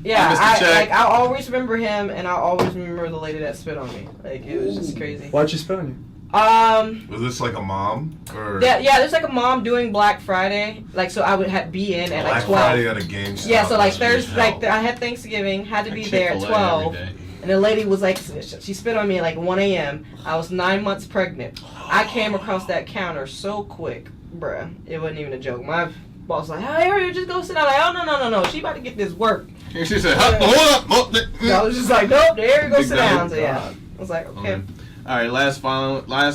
yeah, Mr. Check. I'll always remember him, and I'll always remember the lady that spit on me. Like, it was just crazy. Why'd you spit on you? Was this like a mom? Or Yeah, there's like a mom doing Black Friday. Like, so I would be in at like Black 12. Friday at a GameStop? Yeah, so like That's Thursday, like hell. I had Thanksgiving, had to be Like there at Chick-fil-A every 12. day. And the lady was like, she spit on me at like 1 a.m. I was 9 months pregnant. I came across that counter so quick, bruh. It wasn't even a joke. My boss was like, hey, Ariel, just go sit down. I'm like, oh, no. She about to get this work. And she said, hold up. I was just like, nope, there you go, Big sit dog. down. So yeah, I was like, okay. All right, last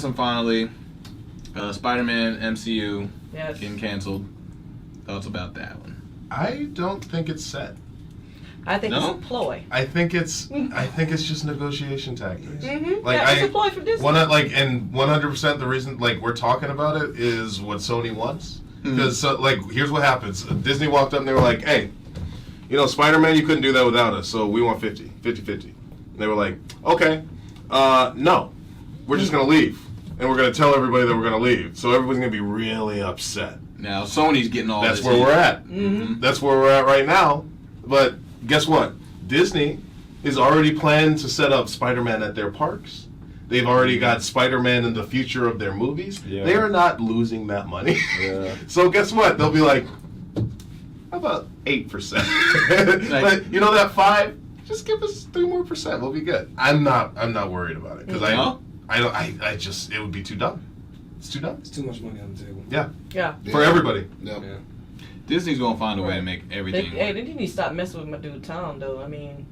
and finally, Spider-Man MCU Yes. getting canceled. Thoughts about that one? I don't think it's set. I think No? it's a ploy. I think it's just negotiation tactics. Mm-hmm. Like, yeah, it's a ploy for Disney. 100% the reason we're talking about it is what Sony wants. Because here's what happens. Disney walked up and they were like, hey, Spider-Man, you couldn't do that without us, so we want 50-50. And they were like, okay, no, we're just gonna leave, and we're gonna tell everybody that we're gonna leave. So everybody's gonna be really upset. Now Sony's getting all That's this where heat. we're at. Mm-hmm. That's where we're at right now. But guess what? Disney is already planning to set up Spider-Man at their parks. They've already got Spider-Man in the future of their movies. Yeah. They are not losing that money. Yeah. So guess what? They'll be like, how about 8%? But that 5%? Just give us 3 more %. We'll be good. I'm not worried about it because No? I just it would be too dumb. It's too dumb. It's too much money on the table. Yeah. Yeah. For everybody. Yep. Yeah. Disney's gonna find a way to make everything. They need to stop messing with my dude Tom, though. I mean,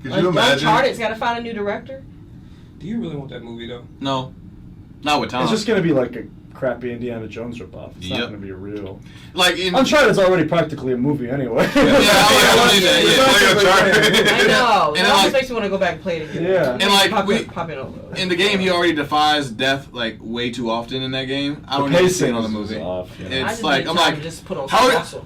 Could you imagine? Uncharted's got to find a new director. Do you really want that movie though? No, not with Tom. It's just gonna be like a crappy Indiana Jones ripoff. It's not gonna be a real. Like Uncharted's already practically a movie anyway. I know. And It always like, makes me want to go back and play it again. Yeah. And like pop it over. in the game, he already defies death like way too often in that game. I don't need to see it on the movie. Off, yeah. It's like I'm like, just put on how? muscle.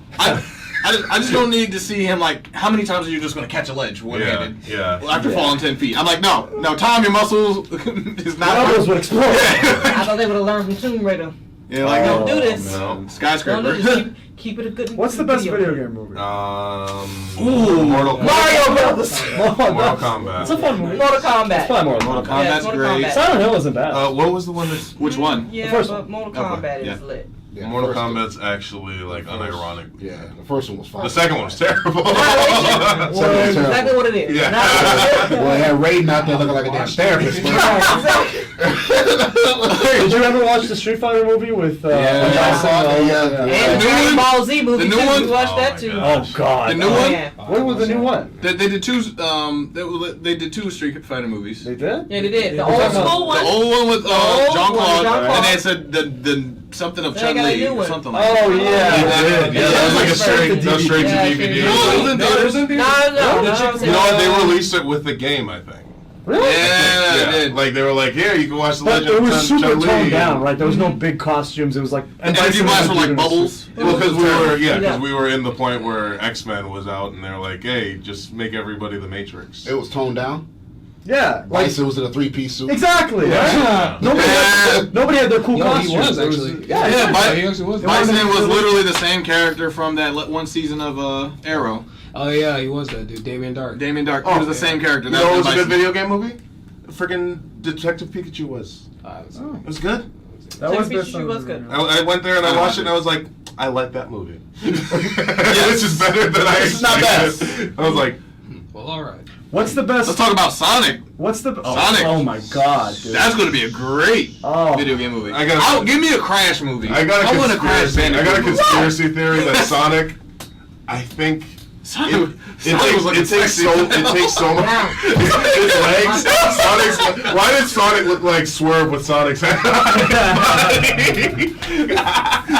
I just don't need to see him like. How many times are you just going to catch a ledge one-handed? Yeah. After falling 10 feet, I'm like, no, Tom, your muscles is not. Your elbows would explode. I thought they would have learned from Tomb Raider. Yeah, like Don't do this. No. Skyscraper. Don't do this. Keep it a good. What's the best video game movie? Mortal Mario Brothers. Mortal Kombat. It's a fun movie. Mortal Kombat. It's probably Mortal Mortal Kombat. Yeah, Kombat's Mortal great. Kombat. Silent Hill isn't bad. What was the one that's... Which one? Yeah, first but one. Mortal Okay, Kombat yeah. is lit. Yeah, Mortal the first Kombat's actually like unironic. Yeah, the first one was fine. The second one was terrible. Well, exactly what it is. Yeah. Well, it had Raiden out there looking like a damn therapist. Did you ever watch the Street Fighter movie with? Yeah. And The new Dragon one? Ball Z movie The new too. one? We watched Oh that my too. God. Oh God. The new one? Yeah. What was the new one? They did two. They did two Street Fighter movies. They did. Yeah, they did. The We're old talking about school The one. old one with The old Jean one with Claude, Jean-Claude. and they said the something of They Chun got a Li new or one. something like Oh that. yeah. Yeah, that was like a straight to Yeah, DVD. No, it was in theaters. No, You know what? They released it with the game, I think. Really? Yeah, they did. Like they were like, here, you can watch the But Legend it of was super Chun-Li. toned down, right? There was no big costumes. It was like And energy blasts were like bubbles. Well, because we were, Yeah. because we were in the point where X-Men was out, and they're like, hey, just make everybody the Matrix. It was toned down. Yeah, like Bison was in a 3-piece suit. exactly. Yeah. Right? Nobody had their cool No, costumes. he was It actually. yeah, Yeah, exactly. he actually was. Bison was literally the same character from that one season of Arrow. Oh yeah, he was that dude, Damien Dark. Damien Dark. He was the same character. You know what was a good video game movie? Freaking Detective Pikachu was. It was good. That was Pikachu was good. I went there and I watched it and I was like, I like that movie. This is better than I This is not expected. I was like, Well, all right. What's the best? Let's talk about Sonic. What's the Sonic. Oh my God, dude. That's going to be a great Oh. video game movie. I gotta- Give me a Crash movie. I got a want a Crash conspiracy. I got a Bandicoot. conspiracy theory that Sonic, I think. Sonic It Sonic was looking takes sexy. so much. His legs. Sonic's. Why did Sonic look like Swerve with Sonic's head?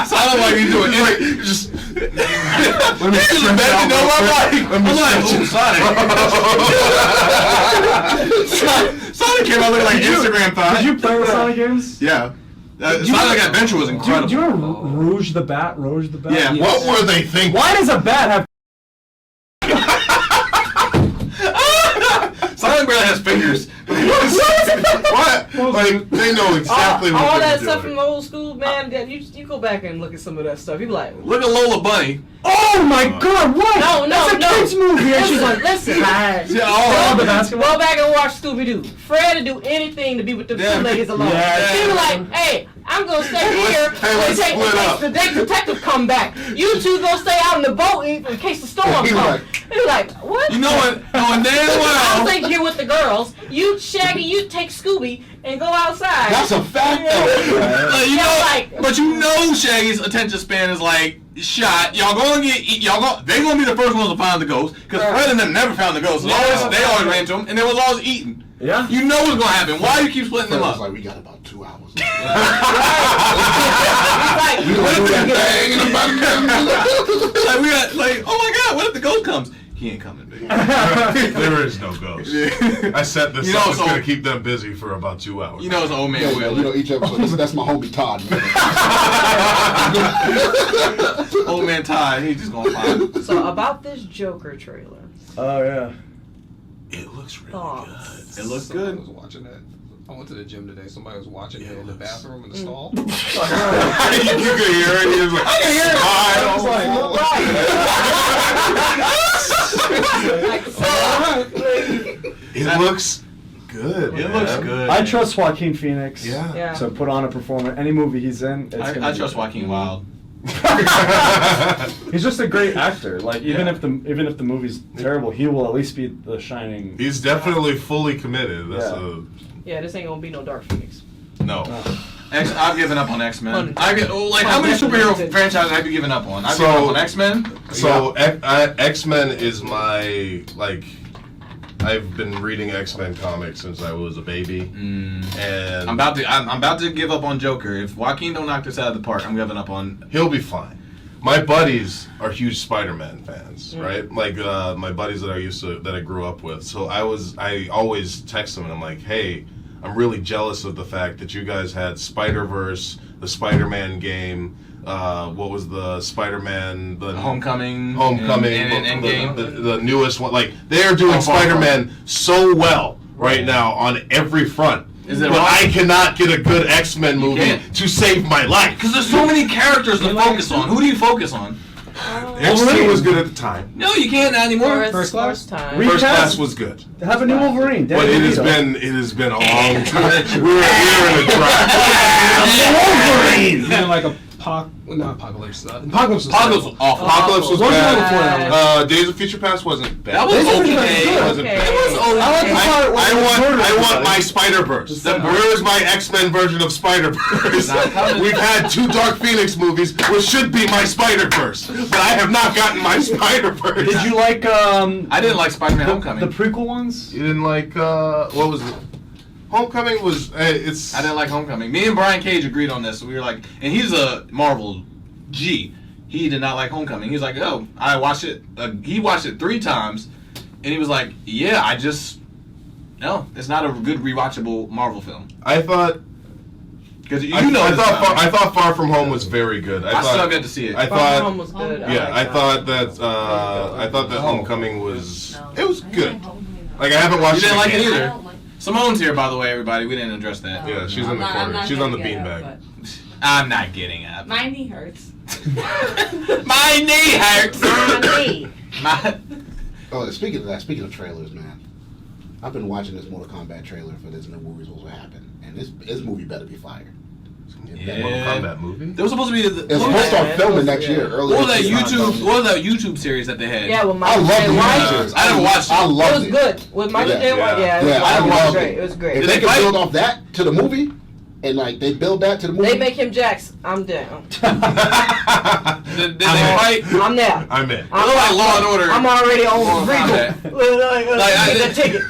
Sonic like he's doing Like, just. Let me stretch out real quick. I'm like, ooh, Sonic. Sonic came out looking like Instagram thigh. Did you play the Sonic games? Yeah. Sonic Adventure was incredible. Do you remember Rouge the Bat? Rouge the Bat? Yeah. What were they thinking? Why does a bat have? Sonic barely has fingers. What? Like they know exactly all what that they're stuff doing. from the old school, man. You go back and look at some of that stuff. You be like, Look at Lola Bunny. Oh my God! What? no, That's a kids movie, and she's like, listen, Yeah, the basketball. go back and watch Scooby Doo. Fred would do anything to be with the Yeah. two ladies alone. Yeah. He was like, hey, I'm gonna stay Hey, here let's split up. the detective come back. You two go stay out in the boat in case the storm He comes. like- He was like, what? You know what? Knowing damn I'll well. think you're with the girls. You Shaggy, you take Scooby and go outside. That's a fact, though. You Yeah, know, like- but you know Shaggy's attention span is like shot. Y'all gonna get eat. They gonna be the first ones to find the ghost because Right. Fred and them never found the ghost. They always ran to him and they was always eating. Yeah. You know what's gonna happen. Why do you keep splitting Fred them was up? like, we got about 2 hours. He's like, We gonna do that thing in about Like we got like, oh my God, what if the ghost comes? He ain't coming, baby. There is no ghost. I set this You know, up. It's so- gonna keep them busy for about 2 hours. You know it's an old man Yeah, will. you know, each episode. That's my homie Todd. Old man Ty, he just gonna find. so about this Joker trailer. Oh yeah. It looks really Thoughts. It looks Somebody good. was watching that. I went to the gym today. Somebody was watching it in the bathroom in the stall. good. You could hear it. He was like, I can hear it looks good. It man. looks good. I trust Joaquin Phoenix. Yeah. Yeah. To put on a performance, any movie he's in, it's gonna I be trust good. Joaquin Wild. He's just a great actor. Like even if the movie's terrible, he will at least be the shining. He's definitely fully committed. That's Yeah. Yeah, this ain't gonna be no Dark Phoenix. no. I've given up on X-Men. How many superhero franchises have you given up on? I've given up on X-Men. So X-Men is my I've been reading X-Men comics since I was a baby, and I'm about to give up on Joker. If Joaquin don't knock this out of the park, I'm giving up on. He'll be fine. My buddies are huge Spider-Man fans, right? Like my buddies that I grew up with. So I always text them and I'm like, hey, I'm really jealous of the fact that you guys had Spider-Verse, the Spider-Man game. What was the Spider-Man? The Homecoming, and Endgame. The newest one. Like they are doing Spider-Man so well right now on every front. I cannot get a good X-Men movie to save my life. Because there's so many characters to focus on. Who do you focus on? X-2 was good at the time. No, you can't anymore. First class? First class was good. Have a new Wolverine. But it has been a long time. We're in a drought. Wolverine! Kind of like Apocalypse. Apocalypse was awful. Apocalypse was bad. Days of Future Past wasn't bad. That was okay. It wasn't bad. I want my Spider-Verse. Where is my X-Men version of Spider-Verse? We've had 2 Dark Phoenix movies, which should be my Spider-Verse, but I have not gotten my Spider-Verse. Did you like? I didn't like Spider-Man Homecoming. The prequel ones. You didn't like what was it? Homecoming was I didn't like Homecoming. Me and Brian Cage agreed on this. We were like, and he's a Marvel G. He did not like Homecoming. He was like, oh, I watched it. He watched it 3 times, and he was like, yeah, no, it's not a good rewatchable Marvel film. I thought. Because I thought Far From Home was very good. I still got to see it. Far From Home was good. Yeah, I thought that Homecoming was good. Like I haven't watched. You didn't it like it again. either. Simone's here, by the way, everybody. We didn't address that. Yeah, she's in the corner. She's on the beanbag. I'm not getting up. My knee hurts. My knee hurts. My knee. Oh, speaking of that, speaking of trailers, man, I've been watching this Mortal Kombat trailer for this new movie supposed to happen, and this movie better be fire. Mortal Kombat movie? There was supposed to be it's supposed to start filming next year. What was that YouTube series that they had? Yeah, well, I love the YouTube series. I never watched it. I loved it. Was good with Michael J. White. I loved it. It was great. If they could build off that to the movie, and like they build that to the movie, they make him Jax. I'm down. Did they fight? I'm there. I'm in. I look like Law and Order. I'm already on Regal. Get the ticket.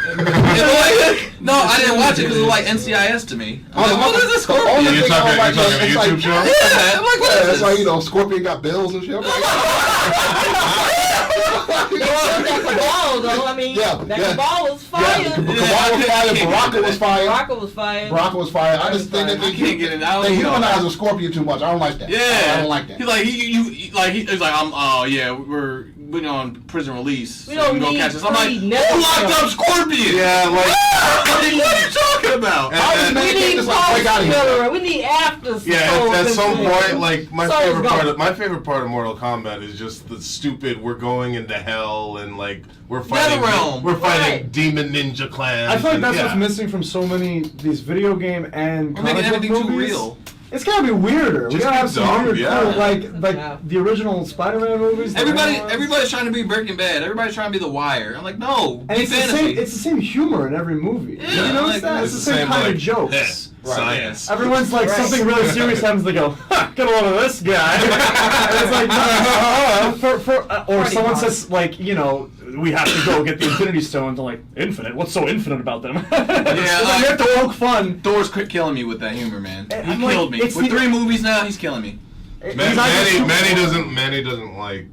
No, I didn't watch it because it was like NCIS to me. I'm like, what is this Scorpion? You're talking a YouTube show? Yeah, I'm like, what is this? It's like, Scorpion got bills and shit. I'm like, though. I mean, that ball was fire. Baraka was fire. Baraka was fire. I just think that I can't get it. They humanize the Scorpion too much. I don't like that. Yeah, I don't like that. He's like, we're on prison release. We don't need catch us. I'm like, who locked up Scorpion? Yeah, like, what are you talking about? We need post-filler. We need after. Yeah, at some point, like my favorite part of Mortal Kombat is just the stupid. We're going into hell and like we're fighting demon ninja clans. I feel like that's what's missing from so many these video game and comic book movies. Too real. It's gotta be weirder. We gotta have some weird, cool, like the original Spider-Man movies. Everybody's trying to be Breaking Bad. Everybody's trying to be The Wire. I'm like, no. And it's the same humor in every movie. Yeah, you notice that? It's the same kind of jokes. Science. Everyone's like something really serious happens. They go, "Get a load of this guy." And it's like, or someone says like, we have to go get the Infinity Stones. I'm like, infinite? What's so infinite about them? Yeah, you have to poke fun. Thor's killing me with that humor, man. He killed me. With 3 movies now, he's killing me. Manny doesn't like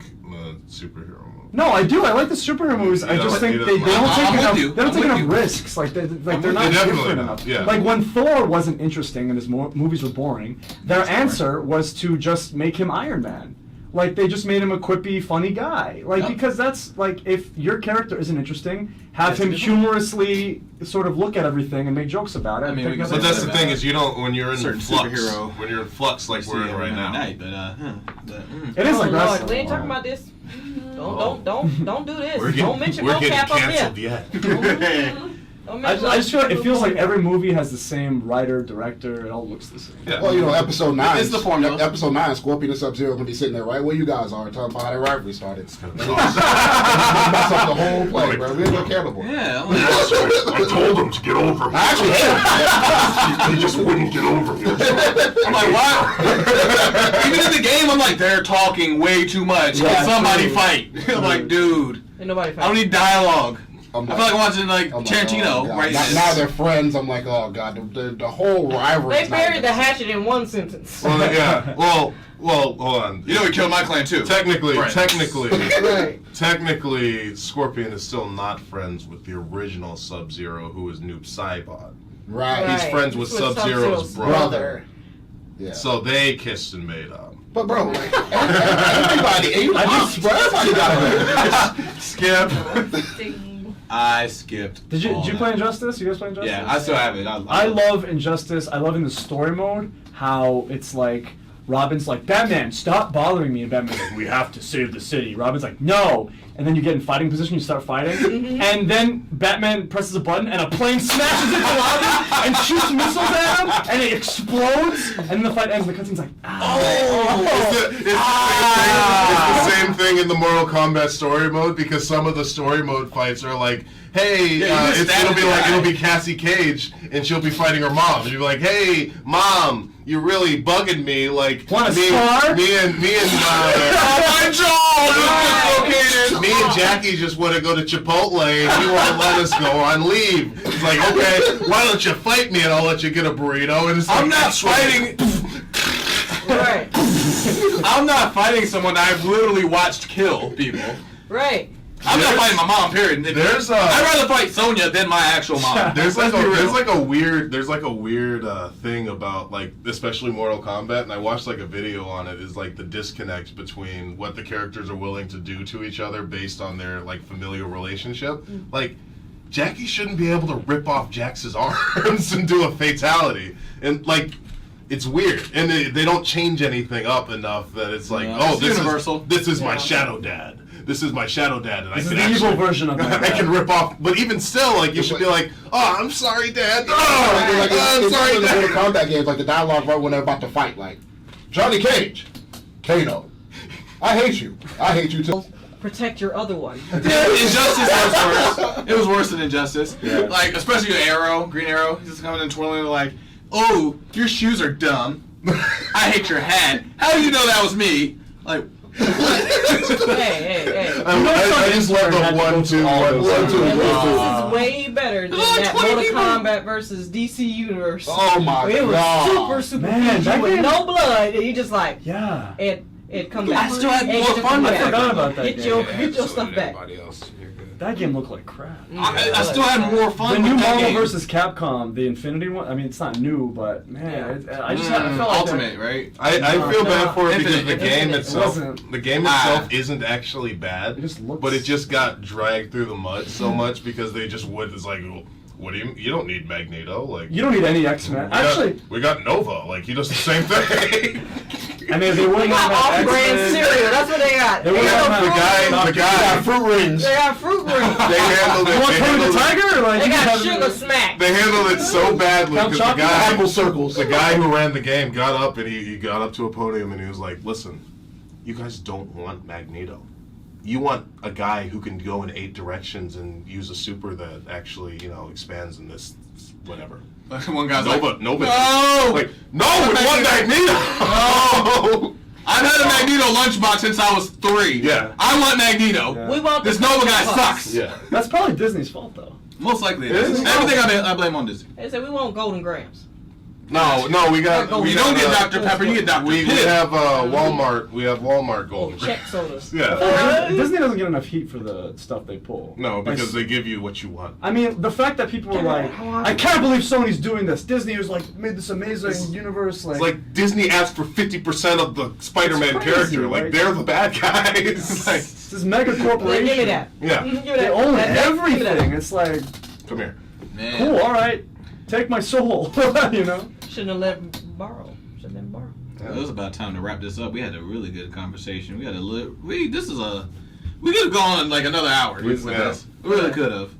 superhero. No, I do. I like the superhero movies. I just think they don't take enough risks. Like they're not different enough. Yeah. Like when Thor wasn't interesting and his movies were boring, their answer was to just make him Iron Man. Like they just made him a quippy, funny guy. Like because that's like if your character isn't interesting, have him humorously sort of look at everything and make jokes about it. I mean, but that's the thing is you don't when you're in flux. Superhero. When you're in flux like we're in right now. It is like wrestling. We ain't talking about this. Don't do this. We're Don't mention getting cap up canceled here. yet. I just feel like it feels like every movie has the same writer, director. It all looks the same. Yeah. Well, episode 9. It's the formula. Episode 9, Scorpion and Sub-Zero gonna be sitting there right where you guys are, talking about how that rivalry started. Mess up the whole play, bro. We ain't gonna care no more. Yeah. I told him to get over me. I actually hate him. He just wouldn't get over me. I'm like, what? Even in the game, I'm like, they're talking way too much. Yeah, Can somebody true. fight? I'm like, dude, Ain't nobody I don't need dialogue. I'm I feel like watching like I'm Tarantino oh, God. right now they're friends. I'm like, oh god, the whole rivalry. They buried the hatchet in one sentence. Well, yeah. Well, hold on. You know he killed my clan too. Technically, Friends. Right. technically, Scorpion is still not friends with the original Sub-Zero, who is Noob Saibot. Right. He's friends with Sub-Zero's brother. Yeah. So they kissed and made up. But bro, like, everybody, everybody got it. Skip. I skipped. Did you all play that. Injustice? You guys play Injustice? Yeah, I still have it. I love Injustice. I love in the story mode how it's like Robin's like, Batman, stop bothering me. And Batman's like, we have to save the city. Robin's like, no. And then you get in fighting position, you start fighting. And then Batman presses a button and a plane smashes into Robin and shoots missiles at him and it explodes. And then the fight ends and the cutscene's like, It's the same thing in the Mortal Kombat story mode because some of the story mode fights are like, hey, it'll be Cassie Cage and she'll be fighting her mom. And you'll be like, hey, mom, you're really bugging me. Like, Wanna me spar? Me and Jackie just want to go to Chipotle and you won't let us go on leave. It's like, okay, why don't you fight me and I'll let you get a burrito? And it's like, I'm not fighting. Right. I'm not fighting someone I've literally watched kill people. Right. I'm not fighting my mom. Period. I'd rather fight Sonya than my actual mom. There's like a weird thing about like especially Mortal Kombat, and I watched like a video on it. Is like the disconnect between what the characters are willing to do to each other based on their like familial relationship. Like Jackie shouldn't be able to rip off Jax's arms and do a fatality, and like. It's weird, and they don't change anything up enough that it's like, this is my shadow dad. This is my shadow dad, and this is the evil version of my dad. I can rip off, but even still, like you should be like, oh, I'm sorry, Dad. I'm sorry, Dad. In the Mortal Kombat games, like the dialogue right when they're about to fight, like Johnny Cage, Kano, I hate you. I hate you too. Protect your other one. Injustice was worse. It was worse than Injustice. Yeah. Like, especially Arrow, Green Arrow. He's just coming and twirling like, oh, your shoes are dumb. I hate your hat. How do you know that was me? Like, hey. I just love the 1-2-1-2. This is way better than that Mortal Kombat versus DC Universe. Oh my god. It was super Man, PG with no blood, and you just like, yeah. It come back. I still had more fun with I forgot about that Get game. your stuff back. That game looked like crap. I still had more fun The with new that Marvel game. vs. Capcom, the Infinity one. I mean, it's not new, but man, I just felt like Ultimate, right? I feel bad for it because the game Infinite. itself isn't actually bad, It just looks- but it just got dragged through the mud so much because they just would. It's like, well, what do you don't need Magneto, like You don't need any X-Men. Actually, we got Nova, like he does the same thing. I mean, they They wouldn't got have off-brand X-Men. cereal. That's what they got. They They wouldn't got have the guy, Fruit rings. They got fruit rings. they handled it. You want They Tony the handled it. Tiger? Or like, They you got have- sugar smack. They handled it so badly Count because the Chocula? Apple circles. the guy who ran the game got up and he got up to a podium and he was like, listen, you guys don't want Magneto. You want a guy who can go in 8 directions and use a super that actually, expands in this whatever. One guy's Nova, like, no! no! No, we want Magneto! No! I've had a Magneto lunchbox since I was 3. Yeah. I want Magneto. Yeah. We want This the Nova guy Puffs. sucks. Yeah. That's probably Disney's fault, though. Most likely it Is is. it? Everything I blame on Disney. They said we want Golden Grams. No, we got. You don't get Dr. Pepper, you get Dr. We Pibb. have Walmart. We have Walmart Oh, Golden. check sodas. Yeah. Disney doesn't get enough heat for the stuff they pull. No, because they give you what you want. I mean, the fact that people were like, I can't believe Sony's doing this. Disney was like, made this amazing universe. It's like Disney asked for 50% of the Spider-Man It's crazy, character. Like right? they're the bad guys. Like, this mega corporation. Give me that. yeah. Give me They that. own Give me everything. that. It's like, Come here. Man. cool, all right. Take my soul, you know? Shouldn't have let him borrow. Shouldn't have borrow. It was about time to wrap this up. We had a really good conversation. We had we could have gone like another hour with Yeah. this. We really could have.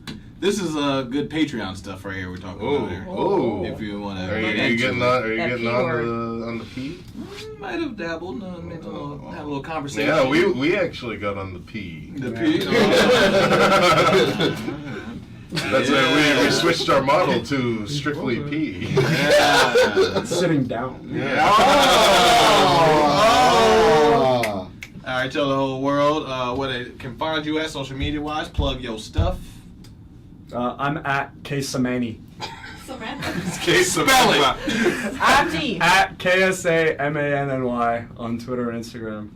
This is good Patreon stuff right here we're talking about here. Oh. If you want to. Are you getting on the P? Might have dabbled. Had a little conversation. Yeah, we actually got on the P. The P. That's it. We switched our model to strictly P. Yeah. Sitting down. Yeah. Oh. All right, tell the whole world what they can find you at social media wise. Plug your stuff. I'm at Ksamani. Spell it. IT. At KSAMANNY on Twitter and Instagram.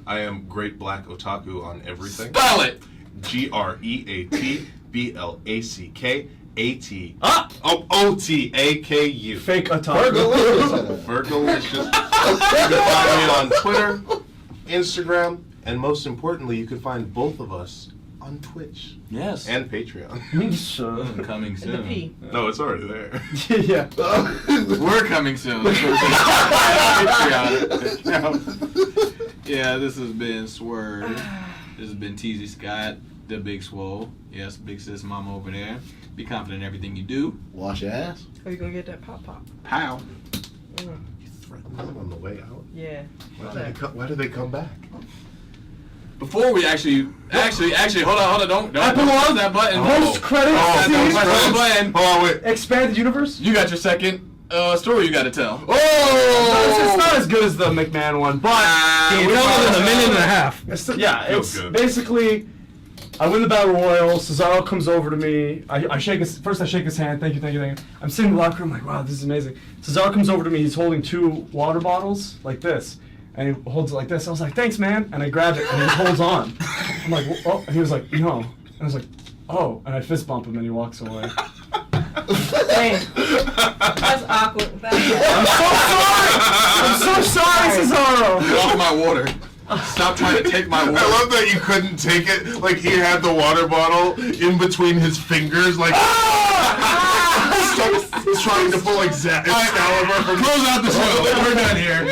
I am Great Black Otaku on everything. Spell it. GreatBlackAtaku. OTAKU. Fake otaku. Virgolicious. You can find me on Twitter, Instagram, and most importantly, you can find both of us on Twitch. Yes. And Patreon. Sure. Coming The P. soon. No, it's already there. Yeah. We're coming soon. Yeah, this has been Swerve. This has been Teasy Scott, the Big Swole. Yes, big sis mama over there. Be confident in everything you do. Wash your ass. Are you gonna get that pop? Pow. Mm. You threatened them on the way out? Yeah. Why did they come back? Before we actually, hold on, don't press that button. Post credits Don't scene. press that button. Hold on, wait. Expanded universe. You got your second story you got to tell. It's not as good as the McMahon one, but It was in a minute and a half. it's Feels good. basically. I win the battle royal. Cesaro comes over to me. I shake his hand. Thank you. I'm sitting in the locker room like, wow, this is amazing. Cesaro comes over to me. He's holding 2 water bottles like this, and he holds it like this. I was like, thanks, man. And I grabbed it, and he holds on. I'm like, oh. And he was like, no. And I was like, oh. And I fist bump him, and he walks away. Damn. That's awkward. I'm so sorry, Cesaro. Get off my water. Stop trying to take my water. I love that you couldn't take it. Like he had the water bottle in between his fingers, like trying to pull Excalibur from. Close out the show. We're done here.